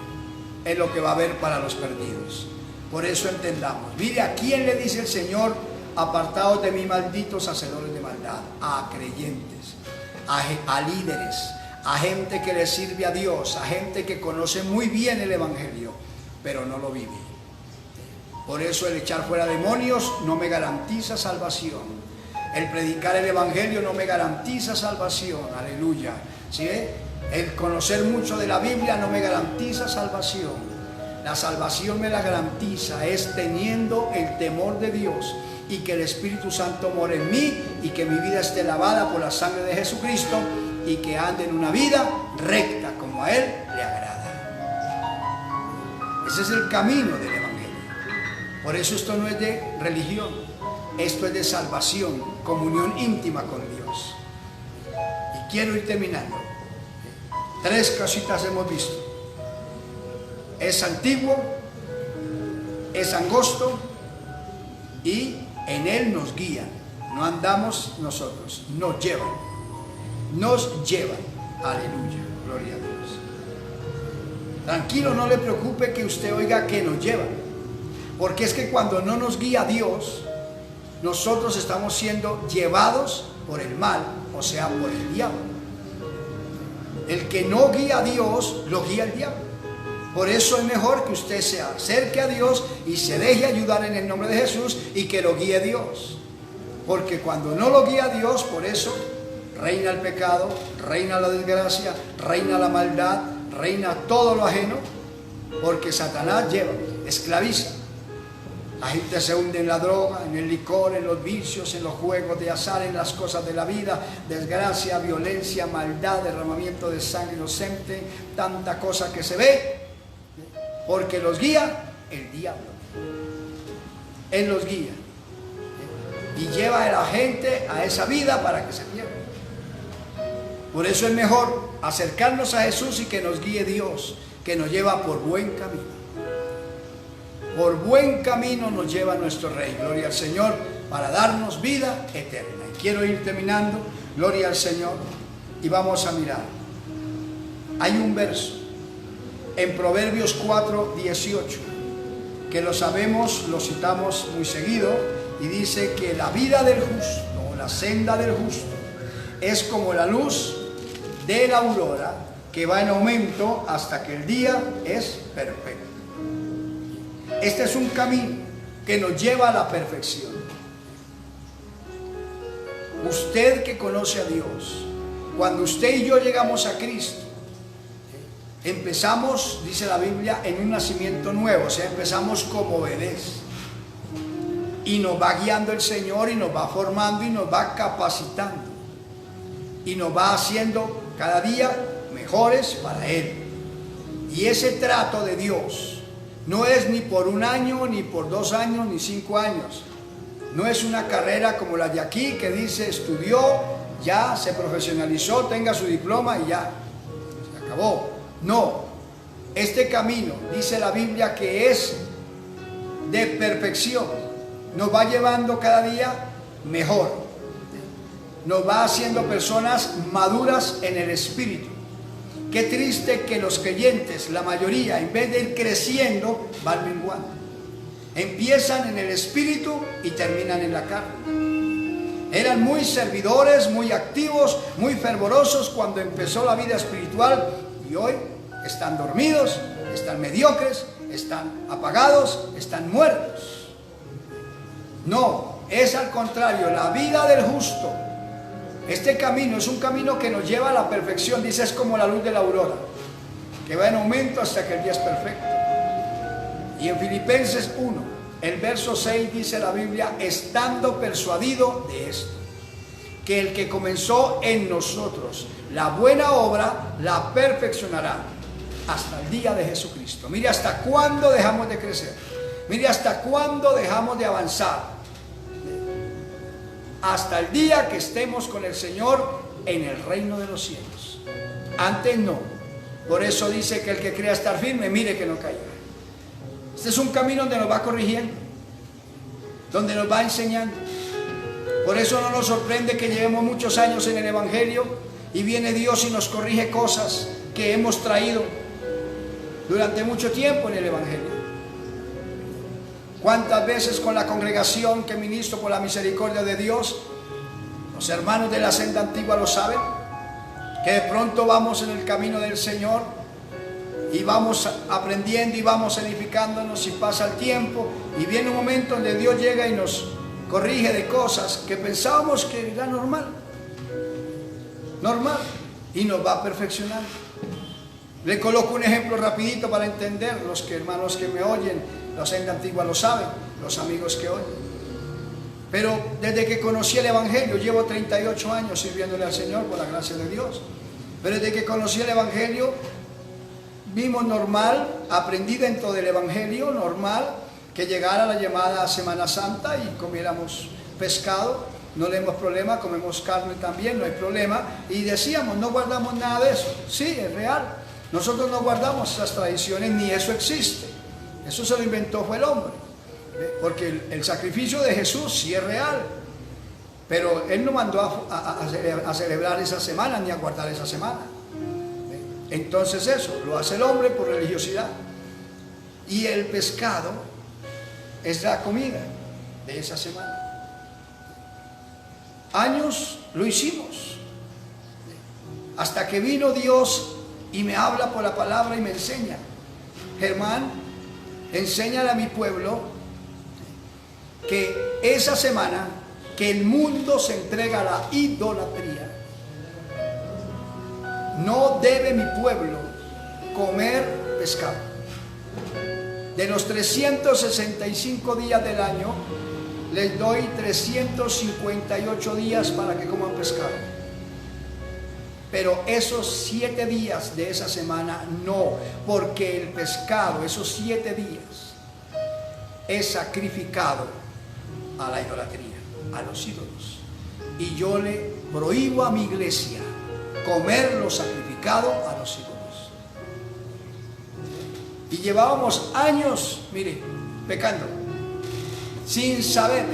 es lo que va a haber para los perdidos. Por eso entendamos, mire a quién le dice el Señor, apartados de mí, malditos hacedores de maldad, a creyentes, a líderes, a gente que le sirve a Dios, a gente que conoce muy bien el Evangelio, pero no lo vive. Por eso el echar fuera demonios no me garantiza salvación. El predicar el Evangelio no me garantiza salvación. Aleluya. ¿Sí? El conocer mucho de la Biblia no me garantiza salvación. La salvación me la garantiza es teniendo el temor de Dios y que el Espíritu Santo more en mí y que mi vida esté lavada por la sangre de Jesucristo y que ande en una vida recta como a Él le agrada. Ese es el camino del Evangelio. Por eso esto no es de religión, esto es de salvación, comunión íntima con Dios. Y quiero ir terminando. 3 cositas hemos visto. Es antiguo, es angosto y en Él nos guían. No andamos nosotros, nos llevan. Aleluya, gloria a Dios. Tranquilo, no le preocupe que usted oiga que nos llevan, porque es que cuando no nos guía Dios, nosotros estamos siendo llevados por el mal, o sea, por el diablo. El que no guía a Dios, lo guía el diablo. Por eso es mejor que usted se acerque a Dios y se deje ayudar en el nombre de Jesús y que lo guíe Dios. Porque cuando no lo guía Dios, por eso reina el pecado, reina la desgracia, reina la maldad, reina todo lo ajeno, porque Satanás lleva, esclaviza La gente se hunde en la droga, en el licor, en los vicios, en los juegos de azar, en las cosas de la vida, desgracia, violencia, maldad, derramamiento de sangre inocente, tanta cosa que se ve, porque los guía el diablo. Él los guía y lleva a la gente a esa vida para que se pierda. Por eso es mejor acercarnos a Jesús y que nos guíe Dios, que nos lleva por buen camino. Por buen camino nos lleva nuestro Rey, gloria al Señor, para darnos vida eterna. Y quiero ir terminando, gloria al Señor, y vamos a mirar. Hay un verso en Proverbios 4:18, que lo sabemos, lo citamos muy seguido, y dice que la vida del justo, o la senda del justo, es como la luz de la aurora, que va en aumento hasta que el día es perfecto. Este es un camino que nos lleva a la perfección. Usted que conoce a Dios, cuando usted y yo llegamos a Cristo, empezamos, dice la Biblia, en un nacimiento nuevo, o sea, empezamos como bebés. Y nos va guiando el Señor y nos va formando y nos va capacitando. Y nos va haciendo cada día mejores para Él. Y ese trato de Dios no es ni por 1 año, ni por 2 años, ni 5 años. No es una carrera como la de aquí que dice estudió, ya se profesionalizó, tenga su diploma y ya, se acabó. No, este camino, dice la Biblia, que es de perfección, nos va llevando cada día mejor. Nos va haciendo personas maduras en el espíritu. Qué triste que los creyentes, la mayoría, en vez de ir creciendo, van menguando. Empiezan en el espíritu y terminan en la carne. Eran muy servidores, muy activos, muy fervorosos cuando empezó la vida espiritual, y hoy están dormidos, están mediocres, están apagados, están muertos. No, es al contrario, la vida del justo. Este camino es un camino que nos lleva a la perfección. Dice, es como la luz de la aurora, que va en aumento hasta que el día es perfecto. Y en Filipenses 1, el verso 6, dice la Biblia, estando persuadido de esto, que el que comenzó en nosotros la buena obra, la perfeccionará hasta el día de Jesucristo. Mire hasta cuándo dejamos de crecer. Mire hasta cuándo dejamos de avanzar. Hasta el día que estemos con el Señor en el reino de los cielos. Antes no. Por eso dice que el que crea estar firme, mire que no caiga. Este es un camino donde nos va corrigiendo, donde nos va enseñando. Por eso no nos sorprende que llevemos muchos años en el Evangelio y viene Dios y nos corrige cosas que hemos traído durante mucho tiempo en el Evangelio. ¿Cuántas veces con la congregación que ministro por la misericordia de Dios, los hermanos de la senda antigua lo saben, que de pronto vamos en el camino del Señor y vamos aprendiendo y vamos edificándonos y pasa el tiempo y viene un momento donde Dios llega y nos corrige de cosas que pensábamos que era normal y nos va perfeccionando. Le coloco un ejemplo rapidito para entender, los hermanos que me oyen, la senda antigua lo saben, los amigos que oyen. Pero desde que conocí el Evangelio, llevo 38 años sirviéndole al Señor por la gracia de Dios. Pero desde que conocí el Evangelio, vimos normal, aprendí dentro del Evangelio normal, que llegara la llamada Semana Santa y comiéramos pescado. No tenemos problema, comemos carne también, no hay problema. Y decíamos, no guardamos nada de eso. Sí, es real. Nosotros no guardamos esas tradiciones, ni eso existe. Eso se lo inventó fue el hombre. Porque el sacrificio de Jesús sí es real. Pero Él no mandó a celebrar esa semana ni a guardar esa semana. Entonces eso lo hace el hombre por religiosidad. Y el pescado es la comida de esa semana. Años lo hicimos. Hasta que vino Dios y me habla por la palabra y me enseña. Germán, enséñale a mi pueblo que esa semana que el mundo se entrega a la idolatría, no debe mi pueblo comer pescado. De los 365 días del año, les doy 358 días para que coman pescado. Pero esos 7 días de esa semana no, porque el pescado, esos 7 días, es sacrificado a la idolatría, a los ídolos. Y yo le prohíbo a mi iglesia comer lo sacrificado a los ídolos. Y llevábamos años, mire, pecando, sin saber.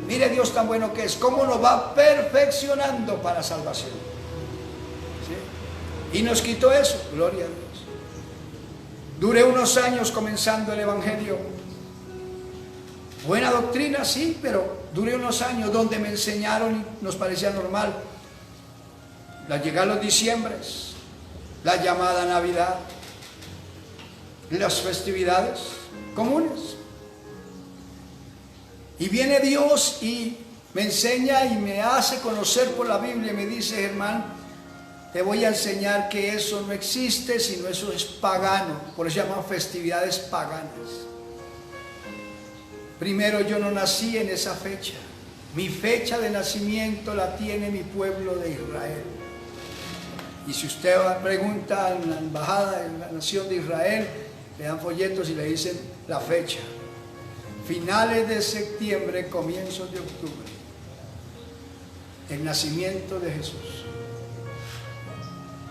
Mire Dios tan bueno que es, cómo nos va perfeccionando para salvación. ¿Sí? Y nos quitó eso, gloria a Dios. Duré unos años comenzando el evangelio. Buena doctrina, sí, pero duré unos años donde me enseñaron y nos parecía normal. Al llegar los diciembres, la llamada Navidad, las festividades comunes. Y viene Dios y me enseña y me hace conocer por la Biblia y me dice: Germán, te voy a enseñar que eso no existe, sino eso es pagano. Por eso se llaman festividades paganas. Primero, yo no nací en esa fecha. Mi fecha de nacimiento la tiene mi pueblo de Israel. Y si usted pregunta en la embajada de la nación de Israel, le dan folletos y le dicen la fecha. Finales de septiembre, comienzos de octubre. El nacimiento de Jesús.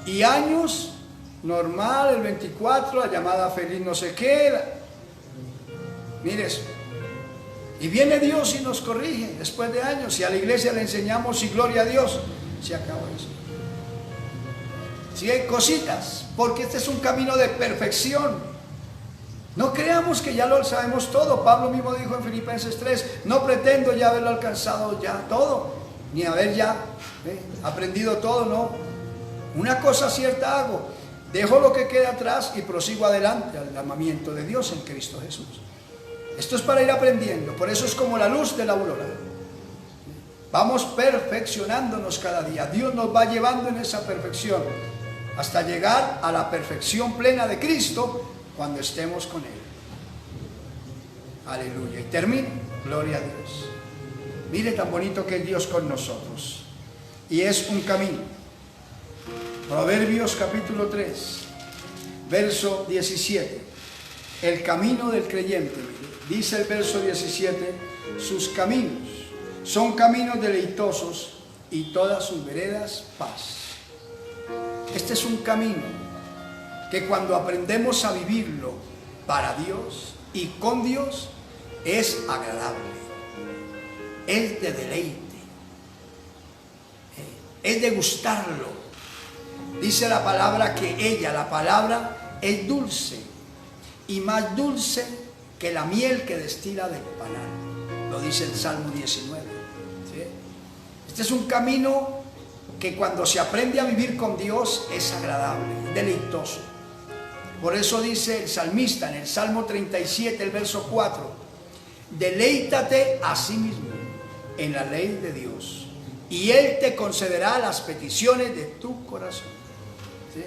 Y años, normal, el 24, la llamada feliz no sé qué. Mire eso. Y viene Dios y nos corrige después de años. Si a la iglesia le enseñamos y gloria a Dios, se acabó eso. Si hay cositas, porque este es un camino de perfección. No creamos que ya lo sabemos todo. Pablo mismo dijo en Filipenses 3, no pretendo ya haberlo alcanzado ya todo, ni haber ya aprendido todo, no. Una cosa cierta hago, dejo lo que queda atrás y prosigo adelante al llamamiento de Dios en Cristo Jesús. Esto es para ir aprendiendo, por eso es como la luz de la aurora. Vamos perfeccionándonos cada día. Dios nos va llevando en esa perfección hasta llegar a la perfección plena de Cristo cuando estemos con Él. Aleluya. Y termino. Gloria a Dios. Mire tan bonito que es Dios con nosotros. Y es un camino. Proverbios capítulo 3, verso 17. El camino del creyente. Dice el verso 17, sus caminos son caminos deleitosos y todas sus veredas paz. Este es un camino que cuando aprendemos a vivirlo para Dios y con Dios es agradable, es de deleite, es de gustarlo. Dice la palabra que ella, la palabra, es dulce y más dulce que la miel que destila del panal. Lo dice el Salmo 19. ¿Sí? Este es un camino que cuando se aprende a vivir con Dios es agradable, deleitoso. Por eso dice el salmista en el Salmo 37, el verso 4, deleítate a sí mismo en la ley de Dios y Él te concederá las peticiones de tu corazón. ¿Sí?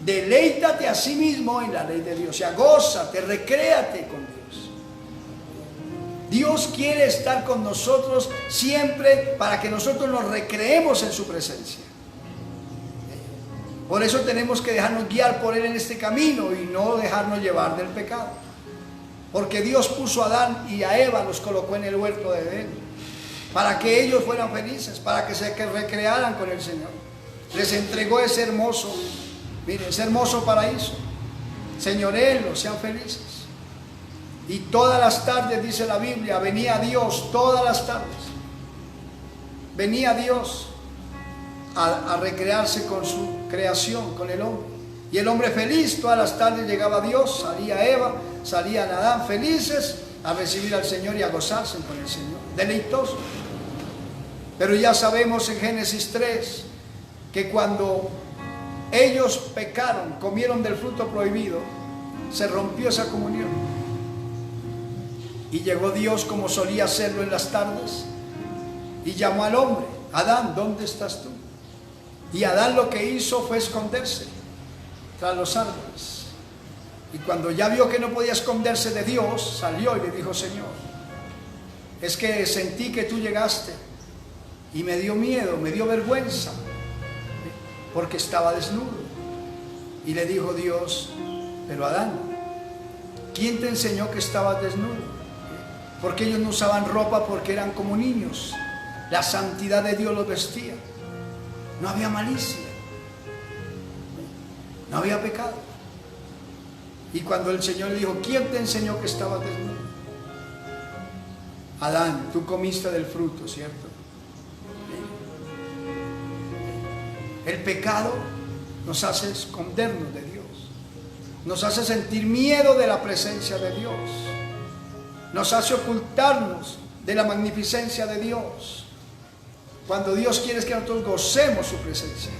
Deleítate a sí mismo en la ley de Dios, o sea, gózate, recréate con Dios. Dios quiere estar con nosotros siempre para que nosotros nos recreemos en su presencia. Por eso tenemos que dejarnos guiar por Él en este camino y no dejarnos llevar del pecado. Porque Dios puso a Adán y a Eva, los colocó en el huerto de Edén, para que ellos fueran felices, para que se recrearan con el Señor. Les entregó ese hermoso, miren, ese hermoso paraíso. Señoréenlo, sean felices. Y todas las tardes, dice la Biblia, venía Dios, todas las tardes. Venía Dios a recrearse con su creación, con el hombre. Y el hombre feliz, todas las tardes llegaba Dios, salía Eva, salía Adán, felices a recibir al Señor y a gozarse con el Señor. Deleitoso. Pero ya sabemos en Génesis 3 que cuando ellos pecaron, comieron del fruto prohibido, se rompió esa comunión. Y llegó Dios como solía hacerlo en las tardes y llamó al hombre: Adán, ¿dónde estás tú? Y Adán lo que hizo fue esconderse tras los árboles. Y cuando ya vio que no podía esconderse de Dios, salió y le dijo: Señor, es que sentí que tú llegaste y me dio miedo, me dio vergüenza, porque estaba desnudo. Y le dijo Dios: pero Adán, ¿quién te enseñó que estabas desnudo? Porque ellos no usaban ropa porque eran como niños. La santidad de Dios los vestía. No había malicia, no había pecado. Y cuando el Señor le dijo: ¿quién te enseñó que estabas desnudo? Adán, tú comiste del fruto, ¿cierto? El pecado nos hace escondernos de Dios, nos hace sentir miedo de la presencia de Dios, nos hace ocultarnos de la magnificencia de Dios, cuando Dios quiere que nosotros gocemos su presencia,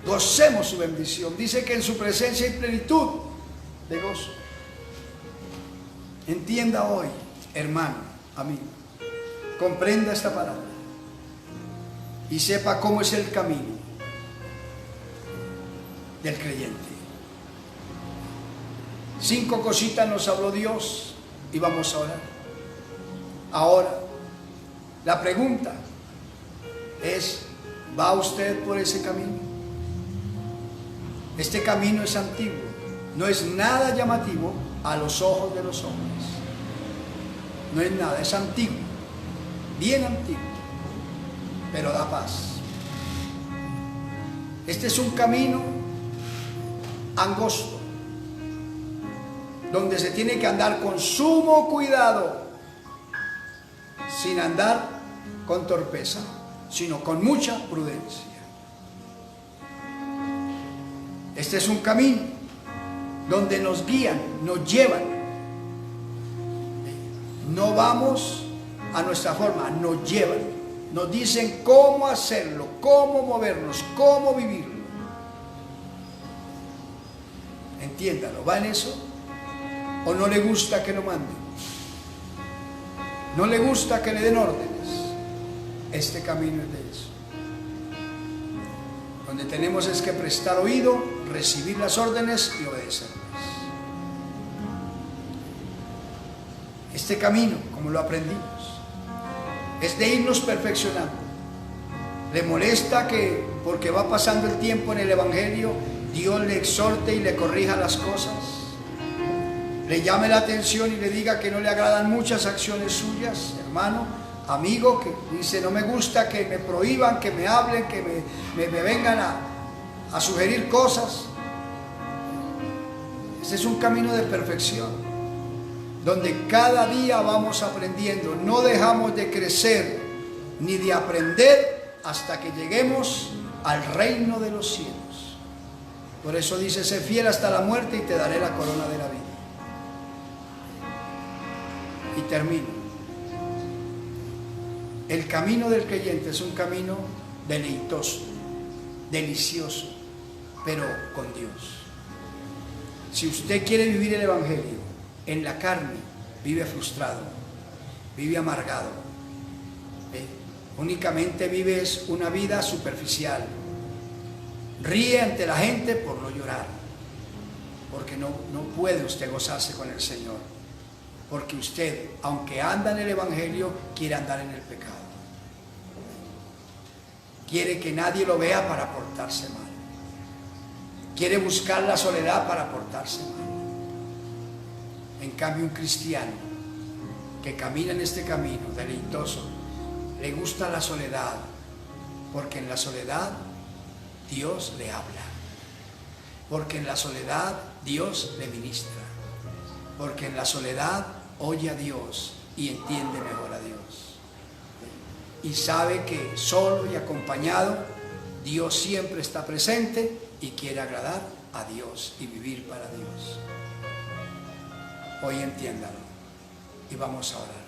gocemos su bendición. Dice que en su presencia hay plenitud de gozo. Entienda hoy, hermano, amigo, comprenda esta palabra y sepa cómo es el camino del creyente. 5 cositas nos habló Dios y vamos a orar. Ahora, la pregunta es: ¿va usted por ese camino? Este camino es antiguo, no es nada llamativo a los ojos de los hombres. No es nada, es antiguo, bien antiguo, pero da paz. Este es un camino angosto, donde se tiene que andar con sumo cuidado, sin andar con torpeza, sino con mucha prudencia. Este es un camino donde nos guían, nos llevan. No vamos a nuestra forma, nos llevan, nos dicen cómo hacerlo, cómo movernos, cómo vivirlo. Entiéndalo, ¿va en eso? ¿O no le gusta que lo manden? ¿No le gusta que le den órdenes? Este camino es de eso. Donde tenemos es que prestar oído, recibir las órdenes y obedecerlas. Este camino, como lo aprendimos, es de irnos perfeccionando. ¿Le molesta que porque va pasando el tiempo en el Evangelio, Dios le exhorte y le corrija las cosas? ¿Le llame la atención y le diga que no le agradan muchas acciones suyas, hermano, amigo, que dice: no me gusta que me prohíban, que me hablen, que me vengan a sugerir cosas? Ese es un camino de perfección, donde cada día vamos aprendiendo. No dejamos de crecer ni de aprender hasta que lleguemos al reino de los cielos. Por eso dice: sé fiel hasta la muerte y te daré la corona de la vida. Y termino. El camino del creyente es un camino deleitoso, delicioso, pero con Dios. Si usted quiere vivir el Evangelio en la carne, vive frustrado, vive amargado, únicamente vives una vida superficial, ríe ante la gente por no llorar, porque no puede usted gozarse con el Señor. Porque usted, aunque anda en el Evangelio, quiere andar en el pecado. Quiere que nadie lo vea para portarse mal. Quiere buscar la soledad para portarse mal. En cambio, un cristiano que camina en este camino deleitoso, le gusta la soledad, porque en la soledad Dios le habla. Porque en la soledad Dios le ministra. Porque en la soledad oye a Dios y entiende mejor a Dios. Y sabe que solo y acompañado Dios siempre está presente y quiere agradar a Dios y vivir para Dios. Hoy entiéndalo y vamos a orar.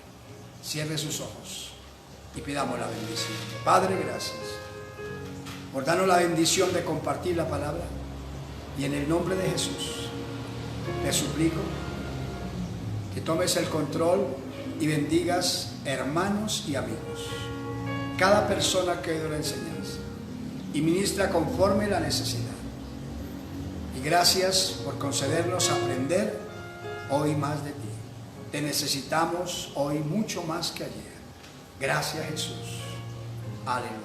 Cierre sus ojos y pidamos la bendición. Padre, gracias por darnos la bendición de compartir la palabra, y en el nombre de Jesús te suplico que tomes el control y bendigas hermanos y amigos, cada persona que oye la enseñanza, y ministra conforme la necesidad. Y gracias por concedernos aprender hoy más de ti. Te necesitamos hoy mucho más que ayer. Gracias, Jesús. Aleluya.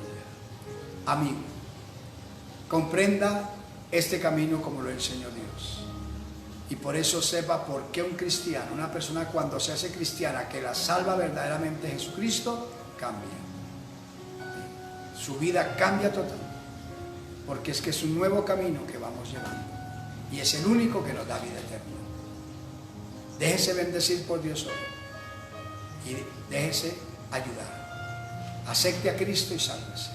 Amigo, comprenda este camino como lo enseñó Dios. Y por eso sepa por qué un cristiano, una persona cuando se hace cristiana, que la salva verdaderamente Jesucristo, cambia. Su vida cambia total. Porque es que es un nuevo camino que vamos llevando. Y es el único que nos da vida eterna. Déjese bendecir por Dios hoy. Y déjese ayudar. Acepte a Cristo y sálvese.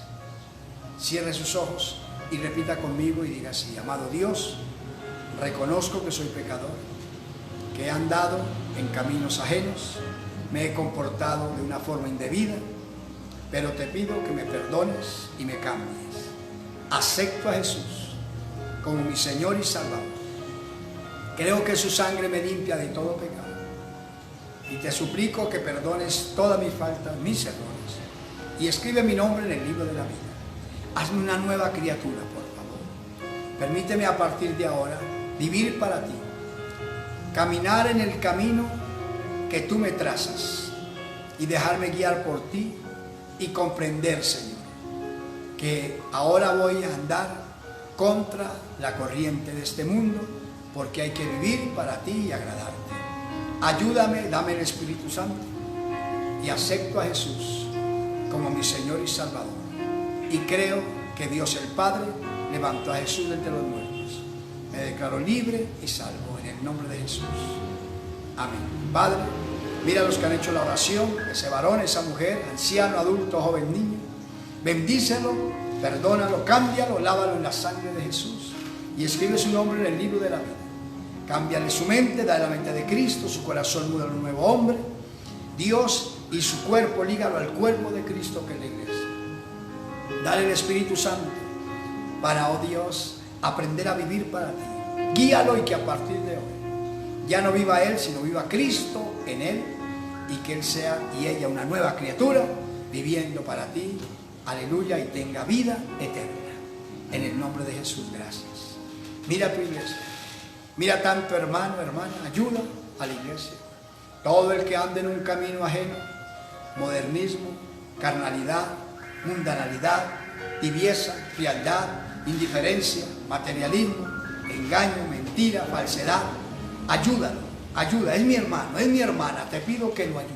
Cierre sus ojos y repita conmigo y diga así: amado Dios, reconozco que soy pecador, que he andado en caminos ajenos, me he comportado de una forma indebida, pero te pido que me perdones y me cambies. Acepto a Jesús como mi Señor y Salvador. Creo que su sangre me limpia de todo pecado. Y te suplico que perdones todas mis faltas, mis errores. Y escribe mi nombre en el libro de la vida. Hazme una nueva criatura, por favor. Permíteme a partir de ahora vivir para ti. Caminar en el camino que tú me trazas. Y dejarme guiar por ti y comprender, Señor, que ahora voy a andar contra la corriente de este mundo, porque hay que vivir para ti y agradarte. Ayúdame, dame el Espíritu Santo y acepto a Jesús como mi Señor y Salvador. Y creo que Dios el Padre levantó a Jesús de entre los muertos. Me declaro libre y salvo en el nombre de Jesús. Amén. Padre, mira a los que han hecho la oración, ese varón, esa mujer, anciano, adulto, joven, niño. Bendícelo, perdónalo, cámbialo, lávalo en la sangre de Jesús y escribe su nombre en el libro de la vida. Cámbiale su mente, dale la mente de Cristo, su corazón muda a un nuevo hombre. Dios y su cuerpo, lígalo al cuerpo de Cristo que es la iglesia. Dale el Espíritu Santo para, oh Dios, aprender a vivir para ti. Guíalo y que a partir de hoy ya no viva Él, sino viva Cristo en Él, y que Él sea y ella una nueva criatura viviendo para ti. Aleluya, y tenga vida eterna. En el nombre de Jesús, gracias. Mira tu iglesia. Mira tanto hermano, hermana, ayuda a la iglesia. Todo el que ande en un camino ajeno, modernismo, carnalidad, mundanalidad, tibieza, frialdad, indiferencia, materialismo, engaño, mentira, falsedad, ayúdalo, ayuda, es mi hermano, es mi hermana, te pido que lo ayudes,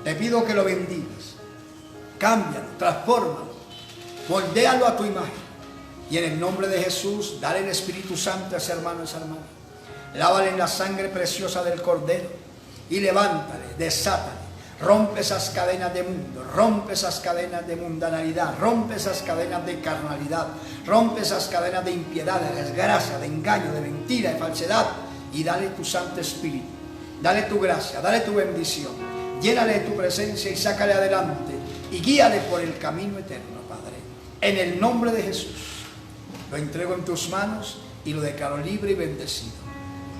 te pido que lo bendigas, cámbialo, transfórmalo, moldéalo a tu imagen. Y en el nombre de Jesús, dale el Espíritu Santo a ese hermano, a esa hermana. Lávale en la sangre preciosa del Cordero y levántale, desátale. Rompe esas cadenas de mundo, rompe esas cadenas de mundanalidad, rompe esas cadenas de carnalidad, rompe esas cadenas de impiedad, de desgracia, de engaño, de mentira, de falsedad. Y dale tu Santo Espíritu, dale tu gracia, dale tu bendición. Llénale de tu presencia y sácale adelante y guíale por el camino eterno, Padre. En el nombre de Jesús. Lo entrego en tus manos y lo declaro libre y bendecido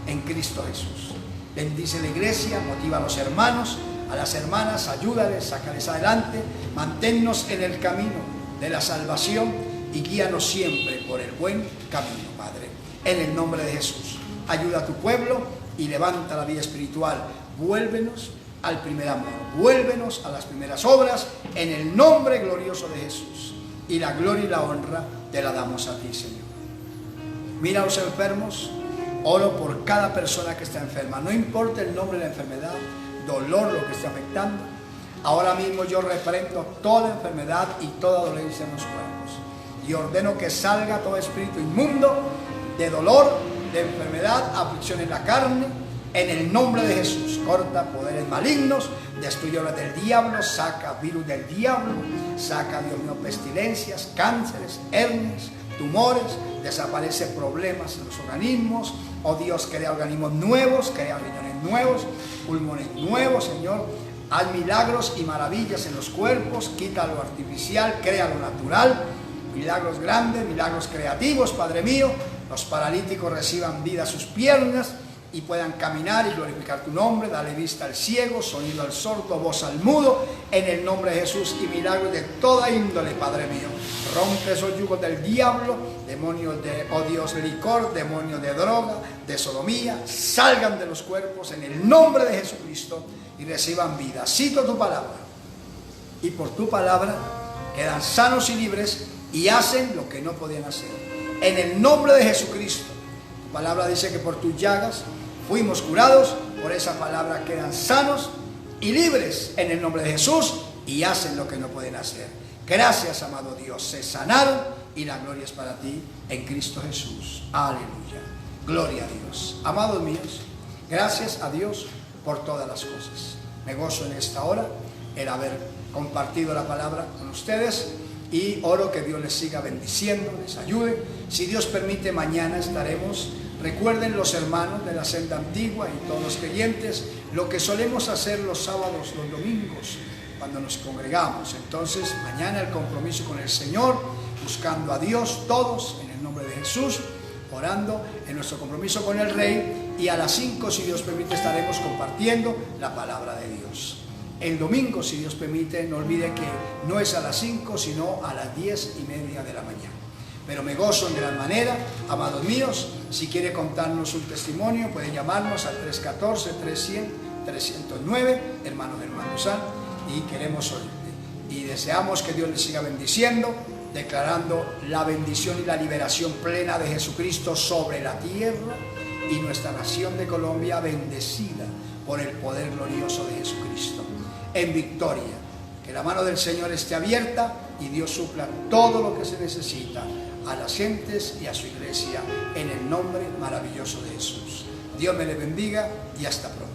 en Cristo Jesús. Bendice la iglesia, motiva a los hermanos, a las hermanas, ayúdales, sácales adelante, manténnos en el camino de la salvación y guíanos siempre por el buen camino, Padre. En el nombre de Jesús, ayuda a tu pueblo y levanta la vida espiritual. Vuélvenos al primer amor, vuélvenos a las primeras obras, en el nombre glorioso de Jesús. Y la gloria y la honra te la damos a ti, Señor. Mira a los enfermos, oro por cada persona que está enferma. No importa el nombre de la enfermedad, dolor, lo que esté afectando. Ahora mismo yo reprendo toda enfermedad y toda dolencia en los cuerpos. Y ordeno que salga todo espíritu inmundo de dolor, de enfermedad, aflicción en la carne. En el nombre de Jesús, corta poderes malignos, destruye obras del diablo, saca virus del diablo, saca, Dios mío, pestilencias, cánceres, hernias, tumores, desaparece problemas en los organismos. Oh Dios, crea organismos nuevos, crea riñones nuevos, pulmones nuevos, Señor. Haz milagros y maravillas en los cuerpos, quita lo artificial, crea lo natural. Milagros grandes, milagros creativos, Padre mío. Los paralíticos reciban vida a sus piernas. y puedan caminar y glorificar tu nombre. Dale vista al ciego, sonido al sordo, voz al mudo, en el nombre de Jesús, y milagros de toda índole, Padre mío. Rompe esos yugos del diablo, demonios de, oh Dios, licor, demonios de droga, de sodomía, salgan de los cuerpos en el nombre de Jesucristo y reciban vida. Cito tu palabra, y por tu palabra quedan sanos y libres y hacen lo que no podían hacer. En el nombre de Jesucristo. Tu palabra dice que por tus llagas fuimos curados, por esa palabra quedan sanos y libres en el nombre de Jesús y hacen lo que no pueden hacer. Gracias, amado Dios, se sanaron y la gloria es para ti en Cristo Jesús. Aleluya. Gloria a Dios. Amados míos, gracias a Dios por todas las cosas. Me gozo en esta hora el haber compartido la palabra con ustedes y oro que Dios les siga bendiciendo, les ayude. Si Dios permite, mañana estaremos. Recuerden los hermanos de la senda antigua y todos los creyentes lo que solemos hacer los sábados, los domingos, cuando nos congregamos. Entonces mañana el compromiso con el Señor, buscando a Dios todos en el nombre de Jesús, orando en nuestro compromiso con el Rey, y a las 5, si Dios permite, estaremos compartiendo la palabra de Dios. El domingo, si Dios permite, no olvide que no es a las 5, sino a las 10:30 de la mañana. Pero me gozo en gran manera, amados míos. Si quiere contarnos un testimonio, puede llamarnos al 314-300-309, hermano Germán Luzán, y queremos oírle. Y deseamos que Dios les siga bendiciendo, declarando la bendición y la liberación plena de Jesucristo sobre la tierra y nuestra nación de Colombia bendecida por el poder glorioso de Jesucristo. En victoria, que la mano del Señor esté abierta y Dios supla todo lo que se necesita a las gentes y a su iglesia en el nombre maravilloso de Jesús. Dios me le bendiga y hasta pronto.